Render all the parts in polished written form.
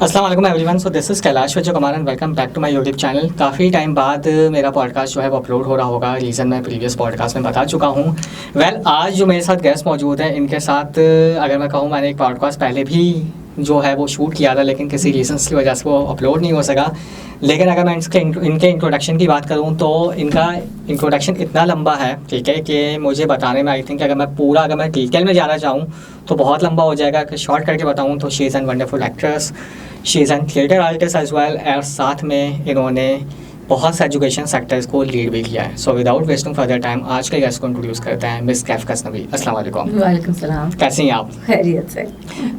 अस्सलाम वालेकुम everyone. So this is Kailash Vijay Kumar and welcome back to my YouTube channel. काफ़ी time बाद मेरा पॉडकास्ट जो है वो अपलोड हो रहा होगा। रीज़न मैं प्रीवियस पॉडकास्ट में बता चुका हूँ। आज जो मेरे साथ गेस्ट मौजूद है, इनके साथ अगर मैं कहूँ, मैंने एक पॉडकास्ट पहले भी जो है वो शूट किया था, लेकिन किसी रीजंस की वजह से वो अपलोड नहीं हो सका। लेकिन अगर मैं इनके इंट्रोडक्शन की बात करूँ तो इनका इंट्रोडक्शन इतना लंबा है, ठीक है, कि मुझे बताने में आई थिंक अगर मैं डिटेल में जाना चाहूँ तो बहुत लंबा हो जाएगा। कि शॉर्ट करके बताऊँ तो she is an wonderful actress, she is an theatre artist as well, और साथ में इन्होंने बहुत से एजुकेशन सेक्टर्स को लीड भी किया है। So without wasting further time आज के गेस्ट को इंट्रोड्यूस करते हैं, मिस कैफ गजनवी। अस्सलाम वालेकुम। वालेकुम सलाम। कैसी हैं आप? खैरियत से।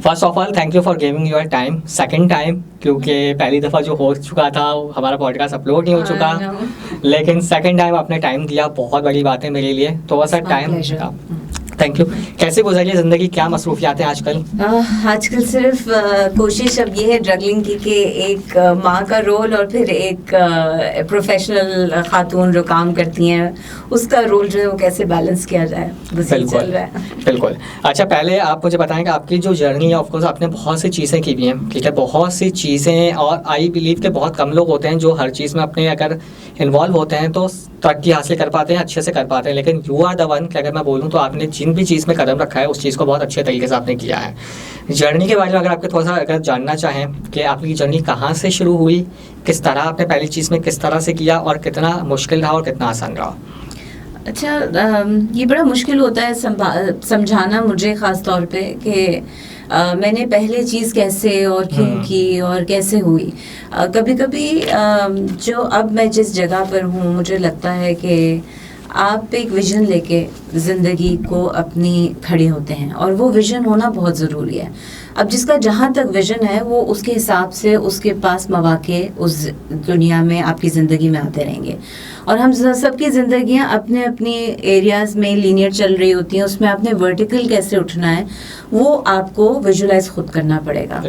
First of all thank you for giving your time second time, क्योंकि पहली दफ़ा जो हो चुका था हमारा पॉडकास्ट अपलोड नहीं हो चुका, लेकिन सेकंड टाइम आपने टाइम दिया, बहुत बड़ी बात है मेरे लिए। थोड़ा सा टाइम था, थैंक यू। कैसे गुजरी है ज़िंदगी, क्या मसरूफियात हैं आजकल? आजकल सिर्फ कोशिश अब ये है ड्रगलिंग की कि एक माँ का रोल और फिर एक प्रोफेशनल खातून जो काम करती हैं उसका रोल जो है वो कैसे बैलेंस किया जाए, बस यही चल रहा है। बिल्कुल। अच्छा, पहले आप मुझे बताएं कि आपकी जो जर्नी है, ऑफकोर्स आपने बहुत सी चीज़ें की हुई हैं, ठीक है, बहुत सी चीज़ें, और आई बिलीव के बहुत कम लोग होते हैं जो हर चीज़ में अपने अगर इन्वॉल्व होते हैं तो तरक्की हासिल कर पाते हैं, अच्छे से कर पाते हैं। लेकिन यू आर द वन कि अगर मैं बोलूँ तो आपने जिन भी चीज़ में कदम रखा है उस चीज़ को बहुत अच्छे तरीके से आपने किया है। जर्नी के बारे में अगर आपके थोड़ा सा अगर जानना चाहें कि आपकी जर्नी कहाँ से शुरू हुई, किस तरह आपने पहली चीज़ में किस तरह से किया, और कितना मुश्किल रहा और कितना आसान रहा? अच्छा, ये बड़ा मुश्किल होता है समझाना मुझे ख़ास तौर पे कि मैंने पहले चीज़ कैसे और क्यों की और कैसे हुई। कभी कभी जो अब मैं जिस जगह पर हूँ, मुझे लगता है कि आप एक विज़न लेके ज़िंदगी को अपनी खड़े होते हैं और वो विज़न होना बहुत ज़रूरी है। अब जिसका जहाँ तक विज़न है वो उसके हिसाब से उसके पास मौके उस दुनिया में आपकी ज़िंदगी में आते रहेंगे। और हम सबकी ज़िंदगियाँ अपने अपनी एरियाज़ में लीनियर चल रही होती हैं, उसमें आपने वर्टिकल कैसे उठना है वो आपको विजुलाइज खुद करना पड़ेगा।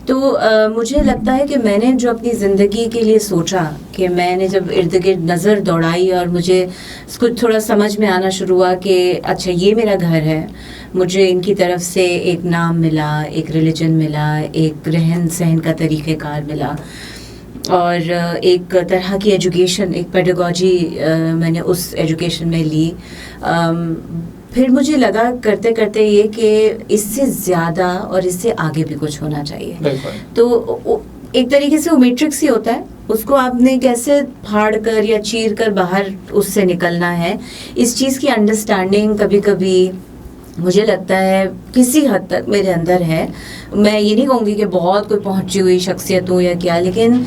तो मुझे लगता है कि मैंने जो अपनी ज़िंदगी के लिए सोचा कि मैंने जब इर्द गिर्द नज़र दौड़ाई और मुझे कुछ थोड़ा समझ में आना शुरू हुआ कि अच्छा ये मेरा घर है, मुझे इनकी तरफ से एक नाम मिला, एक रिलीजन मिला, एक रहन सहन का तरीक़ेकार मिला और एक तरह की एजुकेशन, एक पेडागॉजी मैंने उस एजुकेशन में ली। फिर मुझे लगा करते करते ये कि इससे ज़्यादा और इससे आगे भी कुछ होना चाहिए। तो एक तरीके से वो मैट्रिक्स ही होता है, उसको आपने कैसे फाड़ कर या चीर कर बाहर उससे निकलना है। इस चीज़ की अंडरस्टैंडिंग कभी कभी मुझे लगता है किसी हद तक मेरे अंदर है। मैं ये नहीं कहूँगी कि बहुत कोई पहुँची हुई शख्सियत हो या क्या, लेकिन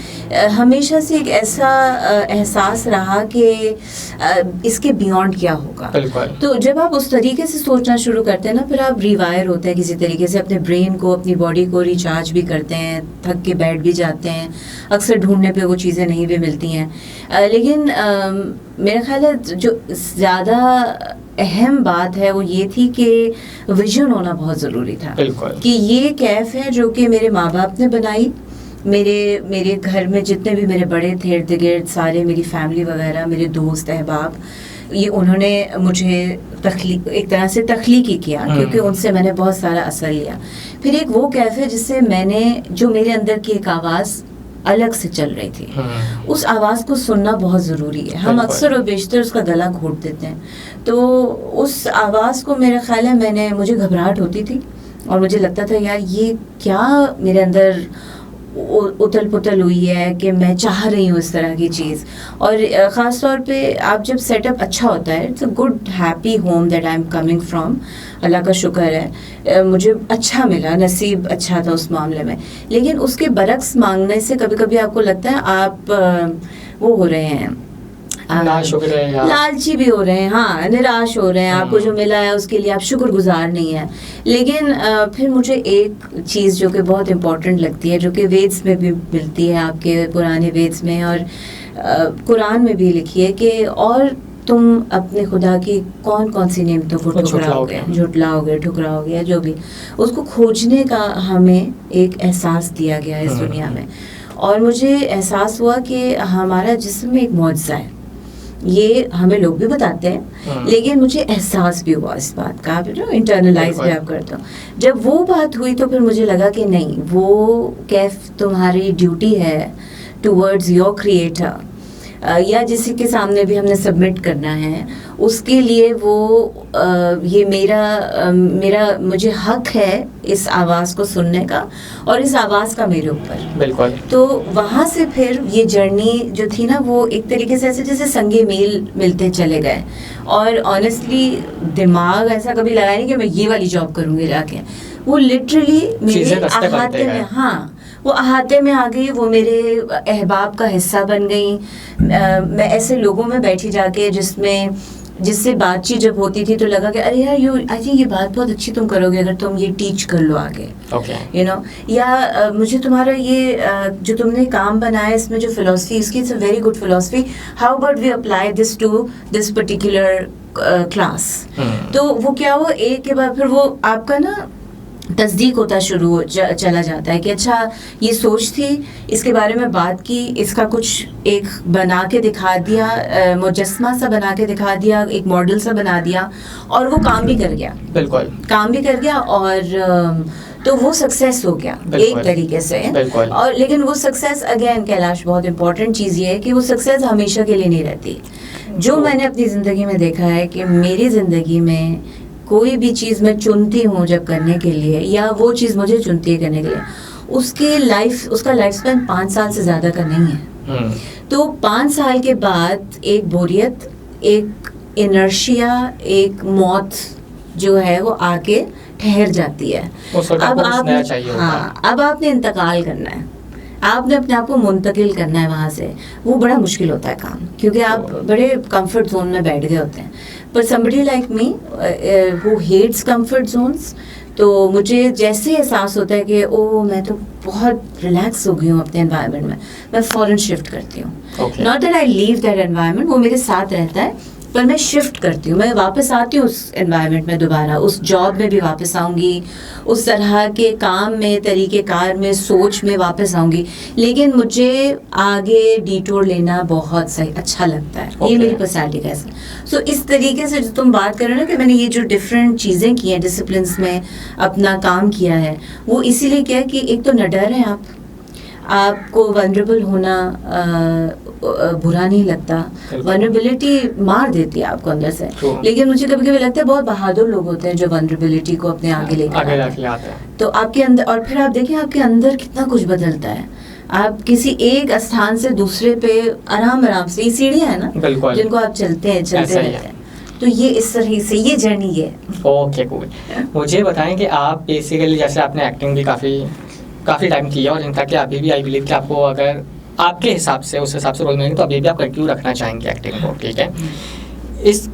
हमेशा से एक ऐसा एहसास रहा कि इसके बियॉन्ड क्या होगा। तो जब आप उस तरीके से सोचना शुरू करते हैं ना, फिर आप रिवायर होते हैं किसी तरीके से, अपने ब्रेन को, अपनी बॉडी को रिचार्ज भी करते हैं, थक के बैठ भी जाते हैं, अक्सर ढूंढने पे वो चीज़ें नहीं भी मिलती हैं। लेकिन मेरा ख्याल है जो ज़्यादा अहम बात है वो ये थी कि विजन होना बहुत ज़रूरी था कि ये कैफ है जो कि मेरे माँ बाप ने बनाई। मेरे घर में जितने भी मेरे बड़े थे इर्द गिर्द सारे, मेरी फैमिली वगैरह, मेरे दोस्त अहबाब, ये उन्होंने मुझे एक तरह से तख्लीकी किया क्योंकि उनसे मैंने बहुत सारा असर लिया। फिर एक वो कैफ है जिससे मैंने, जो मेरे अंदर की एक आवाज़ अलग से चल रही थी, उस आवाज़ को सुनना बहुत ज़रूरी है। हम अक्सर और बेशतर उसका गला घोट देते हैं। तो उस आवाज़ को, मेरा ख्याल है, मुझे घबराहट होती थी और मुझे लगता था यार ये क्या मेरे अंदर उथल पुथल हुई है कि मैं चाह रही हूँ इस तरह की चीज़। और ख़ास तौर पे आप जब सेटअप अच्छा होता है, it's a good happy home that I am coming from, Allah का शुक्र है मुझे अच्छा मिला, नसीब अच्छा था उस मामले में। लेकिन उसके बरक्स मांगने से कभी कभी आपको लगता है आप वो हो रहे हैं, लालची भी हो रहे हैं, हाँ, निराश हो रहे हैं, आपको जो मिला है उसके लिए आप शुक्रगुजार नहीं है। लेकिन फिर मुझे एक चीज़ जो कि बहुत इम्पोर्टेंट लगती है, जो कि वेद्स में भी मिलती है, आपके पुराने वेद्स में और कुरान में भी लिखी है कि और तुम अपने खुदा की कौन कौन सी नेमतों को झुटलाओगे, ठुकराओगे, जो भी, उसको खोजने का हमें एक एहसास दिया गया है इस दुनिया में। और मुझे एहसास हुआ कि हमारा जिस्म एक मौजज़ा है, ये हमें लोग भी बताते हैं, लेकिन मुझे एहसास भी हुआ इस बात का, इंटरनलाइज भी आप करते हो। जब वो बात हुई तो फिर मुझे लगा कि नहीं, वो कैफ तुम्हारी ड्यूटी है टुवर्ड्स योर क्रिएटर, या जिसी के सामने भी हमने सबमिट करना है उसके लिए वो ये मेरा मुझे हक है इस आवाज़ को सुनने का, और इस आवाज़ का मेरे ऊपर। बिल्कुल। तो वहाँ से फिर ये जर्नी जो थी ना, वो एक तरीके से ऐसे जैसे संगे मेल मिलते चले गए, और ऑनेस्टली दिमाग ऐसा कभी लगाया नहीं कि मैं ये वाली जॉब करूँगी जाके। वो लिटरली मेरे अहाते में, हाँ वो अहाते में आ गई, वो मेरे अहबाब का हिस्सा बन गई। मैं ऐसे लोगों में बैठी जाके जिससे बातचीत जब होती थी तो लगा कि अरे यार आई थिंक ये बात बहुत अच्छी तुम करोगे अगर तुम ये टीच कर लो आगे, यू नो। या मुझे तुम्हारा ये जो तुमने काम बनाया इसमें जो फिलॉसफी इसकी, it's a very good philosophy, how about we apply this to this particular class. तो वो क्या हुआ, एक के बाद फिर वो आपका ना तस्दीक होता शुरू चला जाता है कि अच्छा ये सोच थी, इसके बारे में बात की, इसका कुछ एक बना के दिखा दिया, मुजस्मा सा बना के दिखा दिया, एक मॉडल सा बना दिया, और वो काम भी कर गया। बिल्कुल काम भी कर गया, और तो वो सक्सेस हो गया एक तरीके से। और लेकिन वो सक्सेस, अगेन कैलाश, बहुत इंपॉर्टेंट चीज़ ये है कि वो सक्सेस हमेशा के लिए नहीं रहती। जो मैंने अपनी ज़िंदगी में देखा है कि मेरी ज़िंदगी में कोई भी चीज़ मैं चुनती हूँ जब करने के लिए, या वो चीज़ मुझे चुनती है करने के लिए, उसका लाइफ स्पैन 5 साल से ज़्यादा का नहीं है। तो 5 साल के बाद एक बोरियत, एक इनर्शिया, एक मौत जो है वो आके ठहर जाती है। अब आपने इंतकाल करना है, आपने अपने आप को मुंतकिल करना है वहाँ से। वो बड़ा मुश्किल होता है काम, क्योंकि आप बड़े कंफर्ट जोन में बैठ गए होते हैं। पर somebody like me who hates comfort zones, तो मुझे जैसे एहसास होता है कि ओ मैं तो बहुत रिलैक्स हो गई हूँ अपने एनवायरनमेंट में, मैं फ़ौरन शिफ्ट करती हूँ। Not that I leave that environment, वो मेरे साथ रहता है, पर मैं शिफ्ट करती हूँ, मैं वापस आती हूँ उस एनवायरनमेंट में दोबारा, उस जॉब में भी वापस आऊँगी, उस तरह के काम में, तरीक़ेकार में, सोच में वापस आऊँगी। लेकिन मुझे आगे डिटूर लेना बहुत सही अच्छा लगता है। ये मेरी पर्सनैलिटी का है। सो इस तरीके से जो तुम बात कर रहे हो ना कि मैंने ये जो डिफरेंट चीज़ें की हैं, डिसिप्लिन्स में अपना काम किया है, वो इसीलिए किया कि एक तो न डर है आपको वनरेबल होना बुरा नहीं लगता। वनरेबिलिटी मार देती है आपको अंदर से, लेकिन मुझे कभी कभी लगता है बहुत बहादुर लोग होते हैं जो वनरेबिलिटी को अपने आगे लेकर आते हैं। तो आपके अंदर, और फिर आप देखिए आपके अंदर कितना कुछ बदलता है। आप किसी एक स्थान से दूसरे पे आराम से, ये सीढ़ियाँ है ना जिनको आप चलते रहते हैं। तो ये इस तरह से ये जर्नी है। Okay cool. मुझे बताएं कि आप बेसिकली, जैसे आपने एक्टिंग भी काफ़ी टाइम किया, और इनका कि अभी भी आई बिलीव कि आपको अगर आपके हिसाब से उस हिसाब से रोल मिलेंगे तो अभी भी आप कंटिन्यू रखना चाहेंगे एक्टिंग को, ठीक है। इस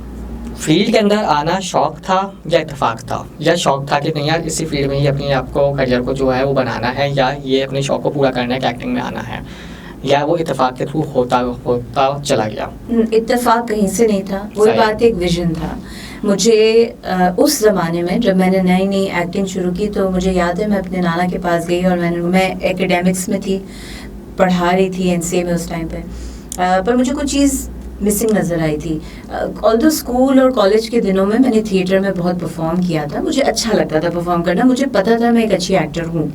फील्ड के अंदर आना शौक था या इत्तेफाक था, या शौक था कि नहीं यार इसी फील्ड में ही अपने आपको करियर को जो है वो बनाना है, या ये अपने शौक को पूरा करना है कि एक्टिंग में आना है, या वो इत्तेफाक के थ्रू होता चला गया? इत्तेफाक कहीं से नहीं था, वो बात एक विजन था। मुझे उस ज़माने में जब मैंने नई एक्टिंग शुरू की तो मुझे याद है मैं अपने नाना के पास गई, और मैं एकेडमिक्स में थी, पढ़ा रही थी एनसीए में उस टाइम पे, पर मुझे कुछ चीज़ मिसिंग नज़र आई थी। ऑल्दो स्कूल और कॉलेज के दिनों में मैंने थिएटर में बहुत परफॉर्म किया था, मुझे अच्छा लगता था परफॉर्म करना, मुझे पता था मैं एक अच्छी एक्टर हूँ,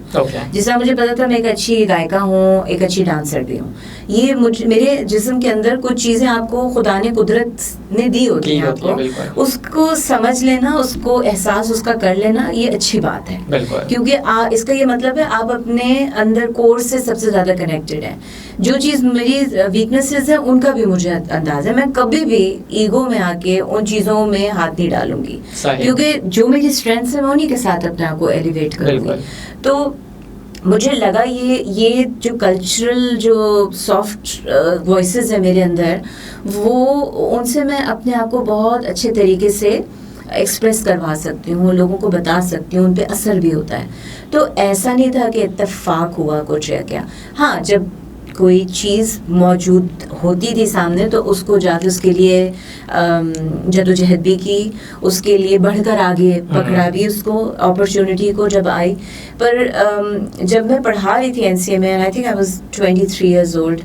जिस तरह मुझे पता था मैं एक अच्छी गायिका हूँ, एक अच्छी डांसर भी हूँ। ये मेरे जिस्म के अंदर कुछ चीज़ें आपको खुदा ने, कुदरत ने दी होती हैं आपको, उसको समझ लेना, उसको एहसास उसका कर लेना, ये अच्छी बात है, क्योंकि इसका ये मतलब है आप अपने अंदर कोर से सबसे ज़्यादा कनेक्टेड हैं। जो चीज़ मेरी वीकनेसेस है उनका भी मुझे अंदाज़ है, मैं कभी भी ईगो में आके उन चीज़ों में हाथ नहीं डालूंगी, क्योंकि जो मेरी स्ट्रेंथ्स है मैं उन्हीं के साथ अपने आप को एलिवेट करूँगी। तो मुझे लगा ये जो कल्चरल जो सॉफ्ट वॉइसेस है मेरे अंदर, वो उनसे मैं अपने आप को बहुत अच्छे तरीके से एक्सप्रेस करवा सकती हूँ, लोगों को बता सकती हूँ, उन पे असर भी होता है। तो ऐसा नहीं था कि इत्तेफाक हुआ कुछ या क्या। हाँ, जब कोई चीज़ मौजूद होती थी सामने तो उसको जाके उसके लिए जदोजहद भी की, उसके लिए बढ़कर आगे पकड़ा भी उसको, अपॉर्चुनिटी को जब आई। पर जब मैं पढ़ा रही थी एनसीए में, I think I was 23 years old,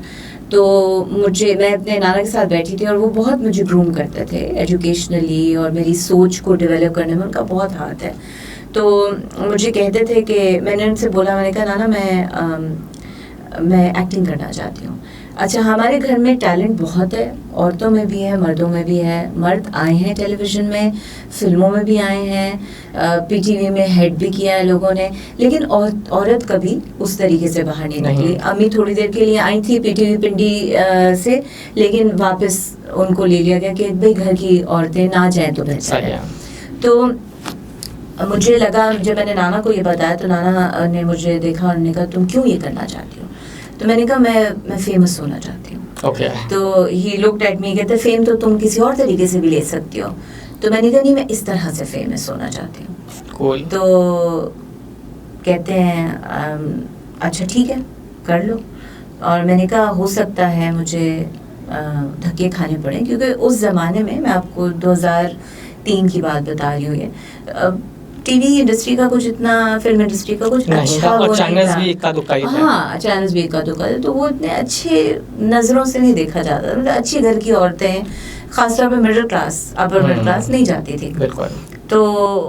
तो मैं अपने नाना के साथ बैठी थी और वो बहुत मुझे ग्रूम करते थे एजुकेशनली, और मेरी सोच को डेवलप करने में उनका बहुत हाथ है। तो मुझे कहते थे कि मैंने उनसे बोला, मैंने कहा नाना मैं एक्टिंग करना चाहती हूँ। अच्छा, हमारे घर में टैलेंट बहुत है, औरतों में भी है, मर्दों में भी है। मर्द आए हैं टेलीविज़न में, फिल्मों में भी आए हैं, पीटीवी में हेड भी किया है लोगों ने, लेकिन औरत कभी उस तरीके से बाहर नहीं निकली। अम्मी थोड़ी देर के लिए आई थी पीटीवी पिंडी से, लेकिन वापस उनको ले लिया गया कि भाई घर की औरतें ना जाए तो बेहतर है। तो मुझे लगा, जब मैंने नाना को ये बताया तो नाना ने मुझे देखा और उन्होंने कहा तुम क्यों ये करना चाहती हो? तो मैंने कहा मैं फेमस होना चाहती हूँ। Okay. तो ही लुक्ड एट मी, कहते फेम तो तुम किसी और तरीके से भी ले सकती हो। तो मैंने कहा नहीं, मैं इस तरह से फेमस होना चाहती हूँ। cool. तो कहते हैं अच्छा ठीक है कर लो। और मैंने कहा हो सकता है मुझे धक्के खाने पड़े, क्योंकि उस ज़माने में, मैं आपको 2003 की बात बता रही हूँ, ये टीवी इंडस्ट्री का कुछ इतना, फिल्म इंडस्ट्री का कुछ अच्छा वो नहीं था। भी इक्का दुक्का ही था। हाँ, चैनल्स भी इक्का दुक्का थे, तो वो इतने अच्छे नज़रों से नहीं देखा जाता। मतलब अच्छी घर की औरतें, खासतौर पे middle class, upper middle class नहीं जाती थी। बिल्कुल। तो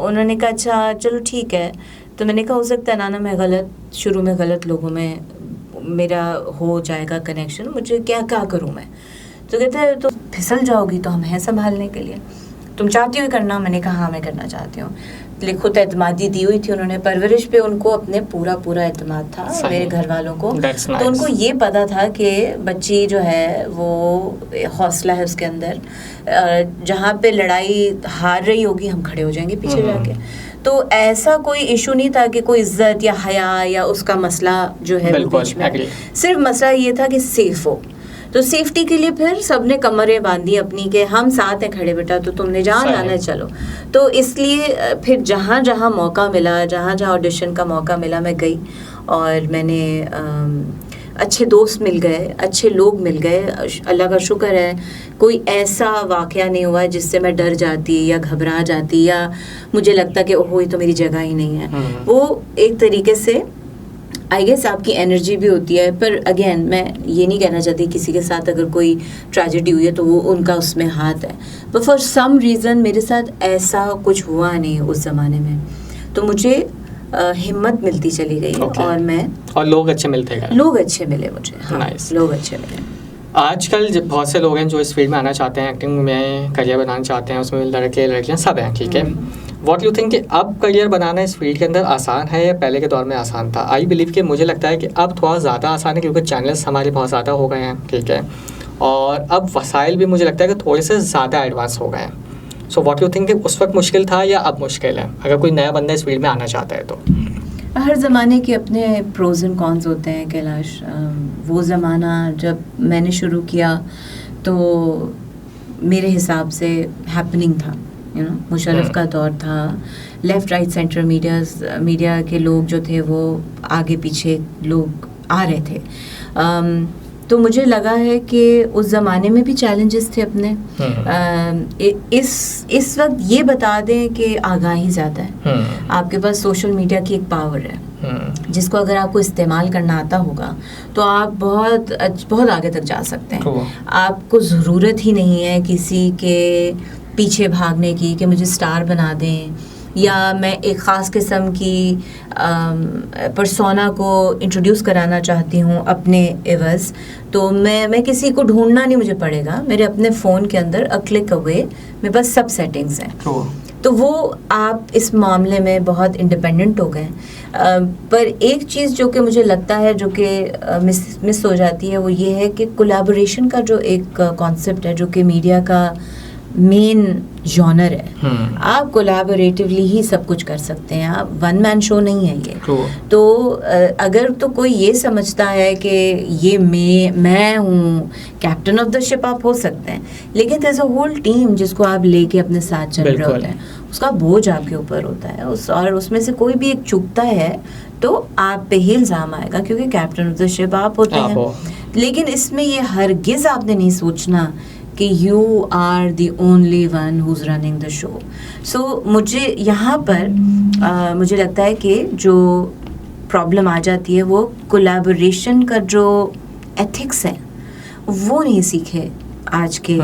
उन्होंने कहा अच्छा चलो ठीक है। तो मैंने कहा हो सकता है नाना मैं शुरू में गलत लोगों में मेरा हो जाएगा कनेक्शन, मुझे क्या करूँ मैं? तो कहते हैं तो फिसल जाओगी तो हम हैं संभालने के लिए, तुम चाहती हो करना? मैंने कहा हाँ मैं करना चाहती हूँ। खुद एतमादी दी हुई थी उन्होंने, परवरिश पे उनको अपने पूरा एतमाद था मेरे घर वालों को। तो उनको ये पता था कि बच्ची जो है वो हौसला है उसके अंदर, जहाँ पे लड़ाई हार रही होगी हम खड़े हो जाएंगे पीछे जाके। तो ऐसा कोई इशू नहीं था कि कोई इज्जत या हया या उसका मसला जो है बीच में, सिर्फ मसला ये था कि सेफ हो। तो सेफ्टी के लिए फिर सबने कमरें बांधी अपनी के हम साथ हैं खड़े बेटा, तो तुमने जहाँ जाना है चलो। तो इसलिए फिर जहाँ जहाँ मौका मिला, जहाँ जहाँ ऑडिशन का मौका मिला, मैं गई और मैंने अच्छे दोस्त मिल गए, अच्छे लोग मिल गए। अल्लाह का शुक्र है कोई ऐसा वाक़या नहीं हुआ जिससे मैं डर जाती या घबरा जाती या मुझे लगता कि ओहो ये तो मेरी जगह ही नहीं है। वो एक तरीके से आई गेस आपकी एनर्जी भी होती है। पर अगेन मैं ये नहीं कहना चाहती किसी के साथ अगर कोई ट्रेजेडी हुई है तो वो उनका उसमें हाथ है, पर फॉर सम रीज़न मेरे साथ ऐसा कुछ हुआ नहीं उस ज़माने में। तो मुझे हिम्मत मिलती चली गई। और लोग अच्छे मिलते गए, लोग अच्छे मिले मुझे। हाँ, nice. लोग अच्छे मिले। आजकल बहुत से लोग हैं जो इस फील्ड में आना चाहते हैं, एक्टिंग में करियर बनाना चाहते हैं, उसमें लड़के लड़कियां सब हैं, ठीक है। व्हाट यू थिंक कि अब करियर बनाना इस फील्ड के अंदर आसान है या पहले के दौर में आसान था? आई बिलीव कि मुझे लगता है कि अब थोड़ा ज़्यादा आसान है, क्योंकि चैनल्स हमारे बहुत ज़्यादा हो गए हैं, ठीक है, और अब वसाइल भी मुझे लगता है कि थोड़े से ज़्यादा एडवांस हो गए हैं। सो व्हाट यू थिंक कि उस वक्त मुश्किल था या अब मुश्किल है, अगर कोई नया बंदा इस फील्ड में आना चाहता है तो? हर ज़माने के अपने प्रोज एंड कॉन्स होते हैं कैलाश। वो ज़माना जब मैंने शुरू किया तो मेरे हिसाब से हैपनिंग था, मुशर्रफ का दौर था, लेफ़्ट राइट सेंटर मीडिया के लोग जो थे वो आगे पीछे लोग आ रहे थे। तो मुझे लगा है कि उस ज़माने में भी चैलेंजेस थे अपने। इस वक्त ये बता दें कि आगाही ज़्यादा है, आपके पास सोशल मीडिया की एक पावर है जिसको अगर आपको इस्तेमाल करना आता होगा तो आप बहुत आगे तक जा सकते हैं। आपको ज़रूरत ही नहीं है किसी के पीछे भागने की कि मुझे स्टार बना दें या मैं एक ख़ास किस्म की पर्सोना को इंट्रोड्यूस कराना चाहती हूँ अपने एवज़, तो मैं किसी को ढूंढना नहीं मुझे पड़ेगा। मेरे अपने फ़ोन के अंदर अ क्लिक अवे मेरे पास सब सेटिंग्स हैं। तो वो आप इस मामले में बहुत इंडिपेंडेंट हो गए। पर एक चीज़ जो कि मुझे लगता है जो कि मिस हो जाती है वो ये है कि कोलैबोरेशन का जो एक कॉन्सेप्ट है जो कि मीडिया का मेन जॉनर है। आप कोलैबोरेटिवली ही सब कुछ कर सकते हैं, आप वन मैन शो नहीं है ये। तो अगर तो कोई ये समझता है कि ये मैं हूँ कैप्टन ऑफ द शिप, आप हो सकते हैं, लेकिन there is a whole team जिसको आप लेके अपने साथ चल रहे होते हैं, उसका बोझ आपके ऊपर होता है। और उसमें से कोई भी एक चूकता है तो आप पे ही इल्ज़ाम आएगा, क्योंकि कैप्टन ऑफ द शिप आप होते हैं। लेकिन इसमें ये हरगिज़ आपने नहीं सोचना कि you are the only one who is running the show. So मुझे यहाँ पर मुझे लगता है कि जो प्रॉब्लम आ जाती है वो कोलैबोरेशन का जो एथिक्स है वो नहीं सीखे आज के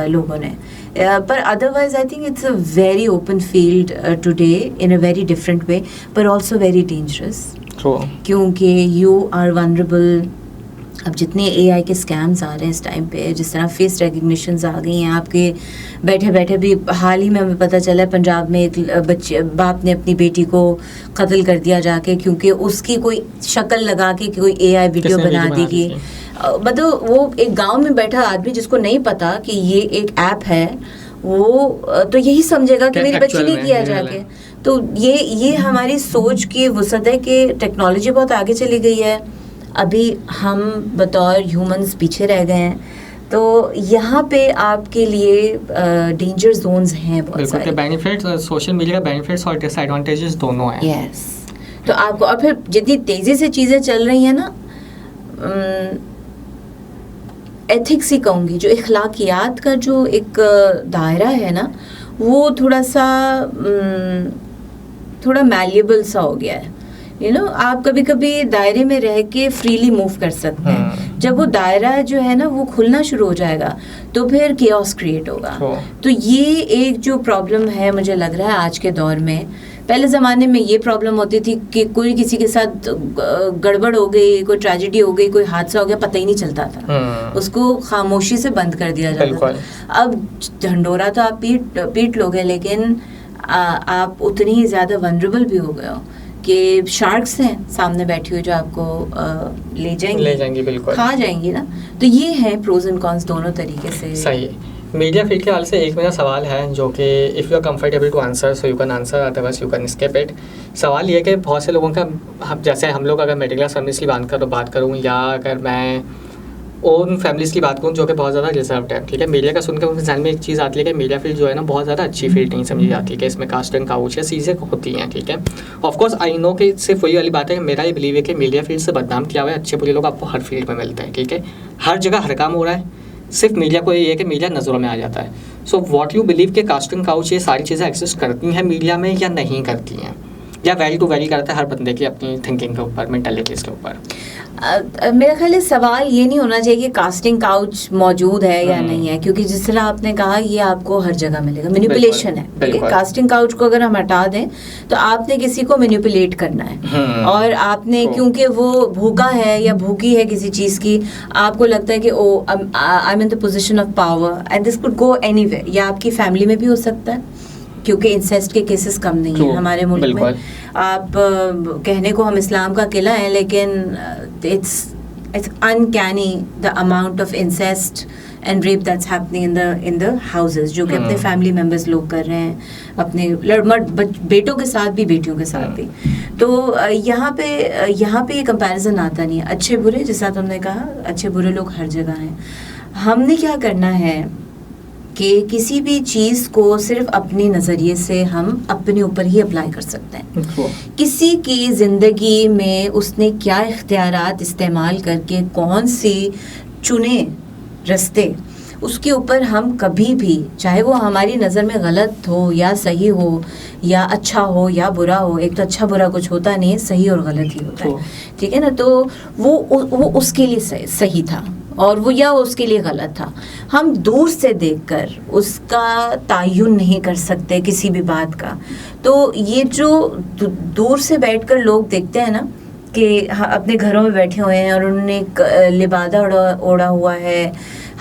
लोगों ने। पर otherwise I think it's a very open field today in a very different way, पर ऑल्सो वेरी डेंजरस, क्योंकि यू आर वनरेबल। अब जितने AI के स्कैम्स आ रहे हैं इस टाइम पे, जिस तरह फेस रिकग्निशंस आ गई हैं आपके बैठे बैठे भी। हाल ही में हमें पता चला है पंजाब में एक बाप ने अपनी बेटी को कत्ल कर दिया जाके, क्योंकि उसकी कोई शक्ल लगा के कोई AI वीडियो बना देगी। मतलब वो एक गांव में बैठा आदमी जिसको नहीं पता कि ये एक ऐप है, वो तो यही समझेगा कि मेरी बच्ची ने किया जाके। तो ये हमारी सोच की वुसअत है कि टेक्नोलॉजी बहुत आगे चली गई है, अभी हम बतौर ह्यूमंस पीछे रह गए हैं। तो यहाँ पे आपके लिए डेंजर जोन्स हैं बहुत सारे। बेनिफिट्स, सोशल मीडिया का बेनिफिट्स और डिसएडवांटेजेस दोनों हैं। यस, तो आपको, और फिर जितनी तेजी से चीज़ें चल रही हैं ना, एथिक्स ही कहूँगी, जो इखलाकियात का जो एक दायरा है ना, वो थोड़ा सा थोड़ा मैल्येबल सा हो गया है। आप कभी कभी दायरे में रह के फ्रीली मूव कर सकते हैं। जब वो दायरा जो है ना वो खुलना शुरू हो जाएगा तो फिर केओस क्रिएट होगा। तो ये एक जो प्रॉब्लम है मुझे लग रहा है आज के दौर में। पहले ज़माने में ये प्रॉब्लम होती थी कि कोई किसी के साथ गड़बड़ हो गई, कोई ट्रेजेडी हो गई, कोई हादसा हो गया, पता ही नहीं चलता था, उसको खामोशी से बंद कर दिया जाता था। अब ढंडोरा तो आप पीट लोगे, लेकिन आप उतनी ही ज़्यादा वनरेबल भी हो गए हो कि शार्क्स हैं सामने बैठी हुई जो आपको ले जाएंगी बिल्कुल, खा जाएंगी ना। तो ये है प्रोज एंड कॉन्स दोनों तरीके से। सही है। मीडिया फील्ड के हाल से एक मेरा सवाल है जो कि if you are comfortable to answer so you can answer, otherwise you can skip it. सवाल ये कि बहुत से लोगों का, जैसे हम लोग अगर मिडिल क्लास फैमिलीज़ की बात करूँ या अगर मैं उन फैमिलीज़ की बात करूँ जो कि बहुत ज़्यादा रिजर्व्ड है, ठीक है, मीडिया का सुनकर उनके ध्यान में एक चीज़ आती है कि मीडिया फील्ड जो है ना बहुत ज़्यादा अच्छी फील्ड नहीं समझी जाती है, कि इसमें कास्ट एंड काउच है, चीज़ें होती हैं, ठीक है। ऑफकोर्स आई नो कि सिर्फ वही वाली बात है कि मेरा ये बिलीव है कि मीडिया फील्ड से बदनाम किया हुआ है अच्छे बुरे लोग आपको हर फील्ड में मिलते हैं, ठीक है, हर जगह हर काम हो रहा है, सिर्फ मीडिया को ये है कि मीडिया नज़रों में आ जाता है। सो व्हाट यू बिलीव कि कास्ट एंड काउच ये सारी चीज़ें एग्जिस्ट करती हैं मीडिया में या नहीं करती हैं, या वेरी टू वेरी करता है हर बंदे की अपनी थिंकिंग के ऊपर, मेंटालिटीज़ के ऊपर? मेरा ख्याल है सवाल ये नहीं होना चाहिए कि कास्टिंग काउच मौजूद है या नहीं है, क्योंकि जिस तरह आपने कहा ये आपको हर जगह मिलेगा। मैनिपुलेशन है, ठीक है। कास्टिंग काउच को अगर हम हटा दें तो आपने किसी को मैनिपुलेट करना है, और आपने क्योंकि वो भूखा है या भूखी है किसी चीज़ की, आपको लगता है कि oh I am in the position of power and this could go anywhere. या आपकी फैमिली में भी हो सकता है, क्योंकि इंसेस्ट के केसेस कम नहीं है हमारे मुल्क में। आप कहने को हम इस्लाम का किला है, लेकिन it's uncanny the amount of incest and rape that's happening in the houses, जो कि अपने फैमिली मेंबर्स लोग कर रहे हैं, अपने बेटों के साथ भी बेटियों के साथ भी। तो यहाँ पे ये कंपैरिजन आता नहीं है। अच्छे बुरे, जिस साथ हमने कहा, अच्छे बुरे लोग हर जगह हैं। हमने क्या करना है कि किसी भी चीज़ को सिर्फ अपनी नज़रिए से हम अपने ऊपर ही अप्लाई कर सकते हैं। किसी की ज़िंदगी में उसने क्या इख्तियारात इस्तेमाल करके कौन सी चुने रास्ते, उसके ऊपर हम कभी भी, चाहे वो हमारी नज़र में गलत हो या सही हो, या अच्छा हो या बुरा हो, एक तो अच्छा बुरा कुछ होता नहीं है, सही और गलत ही होता है, ठीक है ना। तो वो उसके लिए सही था और वो या उसके लिए गलत था। हम दूर से देखकर उसका तायुन नहीं कर सकते किसी भी बात का। तो ये जो दूर से बैठकर लोग देखते हैं ना कि अपने घरों में बैठे हुए हैं और उन्होंने एक लिबादा ओढ़ा हुआ है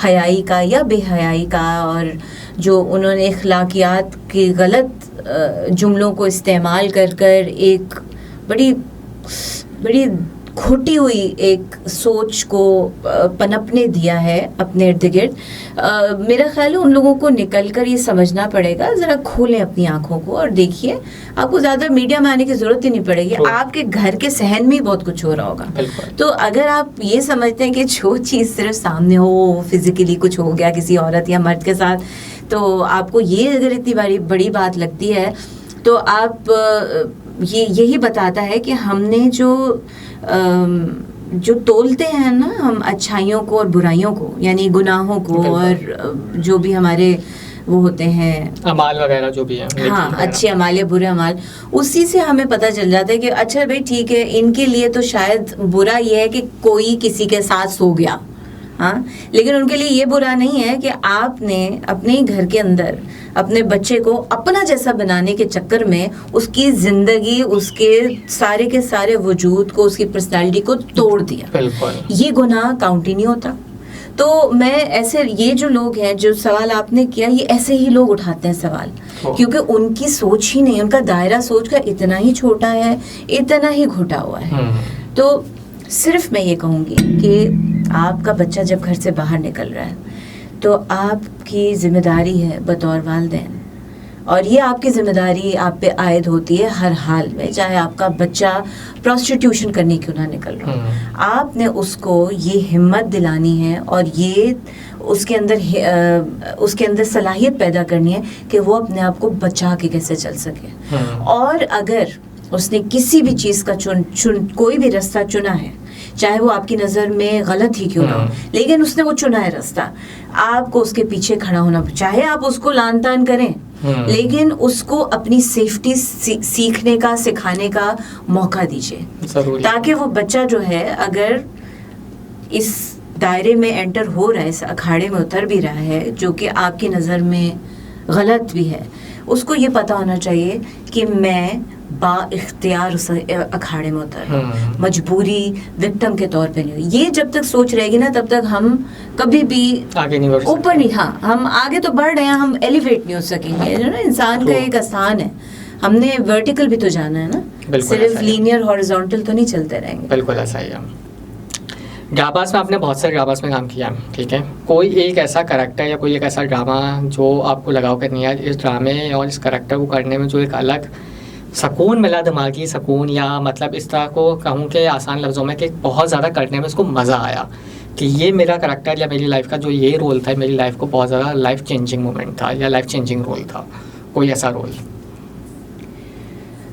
हयाई का या बेहयाई का, और जो उन्होंने इखलाकियात के गलत जुमलों को इस्तेमाल कर एक बड़ी खोटी हुई एक सोच को पनपने दिया है अपने इर्द गिर्द। मेरा ख्याल है उन लोगों को निकल कर ये समझना पड़ेगा, ज़रा खोलें अपनी आंखों को और देखिए, आपको ज़्यादा मीडिया में आने की ज़रूरत ही नहीं पड़ेगी, आपके घर के सहन में ही बहुत कुछ हो रहा होगा। तो अगर आप ये समझते हैं कि जो चीज़ सिर्फ सामने हो, फिजिकली कुछ हो गया किसी औरत या मर्द के साथ, तो आपको ये अगर इतनी बड़ी बात लगती है, तो आप यही बताता है कि हमने जो तोलते हैं ना हम अच्छाइयों को और बुराइयों को, यानी गुनाहों को और जो भी हमारे वो होते हैं अमाल वगैरह जो भी है, हाँ, अच्छे अमाल या बुरे अमाल, उसी से हमें पता चल जाता है कि अच्छा भाई ठीक है, इनके लिए तो शायद बुरा ये है कि कोई किसी के साथ सो गया, हाँ, लेकिन उनके लिए ये बुरा नहीं है कि आपने अपने ही घर के अंदर अपने बच्चे को अपना जैसा बनाने के चक्कर में उसकी जिंदगी, उसके सारे के सारे वजूद को, उसकी पर्सनालिटी को तोड़ दिया। बिल्कुल। ये गुनाह काउंट ही नहीं होता। तो मैं ऐसे, ये जो लोग हैं, जो सवाल आपने किया, ये ऐसे ही लोग उठाते हैं सवाल, क्योंकि उनकी सोच ही नहीं, उनका दायरा सोच का इतना ही छोटा है, इतना ही घुटा हुआ है। तो सिर्फ मैं ये कहूँगी कि आपका बच्चा जब घर से बाहर निकल रहा है तो आपकी जिम्मेदारी है बतौर वालिदैन, और ये आपकी जिम्मेदारी आप पे आयद होती है हर हाल में, चाहे आपका बच्चा प्रोस्टिट्यूशन करने क्यों ना निकल रहा हो। आपने उसको ये हिम्मत दिलानी है और ये उसके अंदर सलाहियत पैदा करनी है कि वो अपने आप को बचा के कैसे चल सके। और अगर उसने किसी भी चीज़ का कोई भी रास्ता चुना है, चाहे वो आपकी नज़र में गलत ही क्यों ना हो, लेकिन उसने वो चुना है रास्ता, आपको उसके पीछे खड़ा होना, चाहे आप उसको लान तान करें, लेकिन उसको अपनी सेफ्टी सीखने का, सिखाने का मौका दीजिए, ताकि वो बच्चा जो है, अगर इस दायरे में एंटर हो रहा है, इस अखाड़े में उतर भी रहा है जो कि आपकी नज़र में गलत भी है, उसको ये पता होना चाहिए कि मैं बाइख्तियार उस अखाड़े में उतर रहा हूं, मजबूरी विक्टिम के तौर पे नहीं। ये जब तक सोच रहेगी ना, तब तक हम कभी भी आगे नहीं बढ़ सकते। ऊपर नहीं, हाँ, हम आगे तो बढ़ रहे हैं, हम एलिवेट नहीं हो सकेंगे। जो ना इंसान का एक आसान है, हमने वर्टिकल भी तो जाना है ना, सिर्फ लीनियर हॉरिजॉन्टल तो नहीं चलते रहेंगे। बिल्कुल ऐसा ही है। ड्रामास में आपने बहुत सारे ड्रामास में काम किया, ठीक है, कोई एक ऐसा करैक्टर या कोई एक ऐसा ड्रामा जो आपको लगा हो कि नहीं यार, इस ड्रामे और इस करैक्टर को करने में जो एक अलग सुकून मिला, दिमागी सुकून, या मतलब इस तरह को कहूँ कि आसान लफ्ज़ों में कि बहुत ज़्यादा करने में इसको मज़ा आया, कि ये मेरा करैक्टर या मेरी लाइफ का जो ये रोल था, मेरी लाइफ को बहुत ज़्यादा लाइफ चेंजिंग मोमेंट था या लाइफ चेंजिंग रोल था, कोई ऐसा रोल?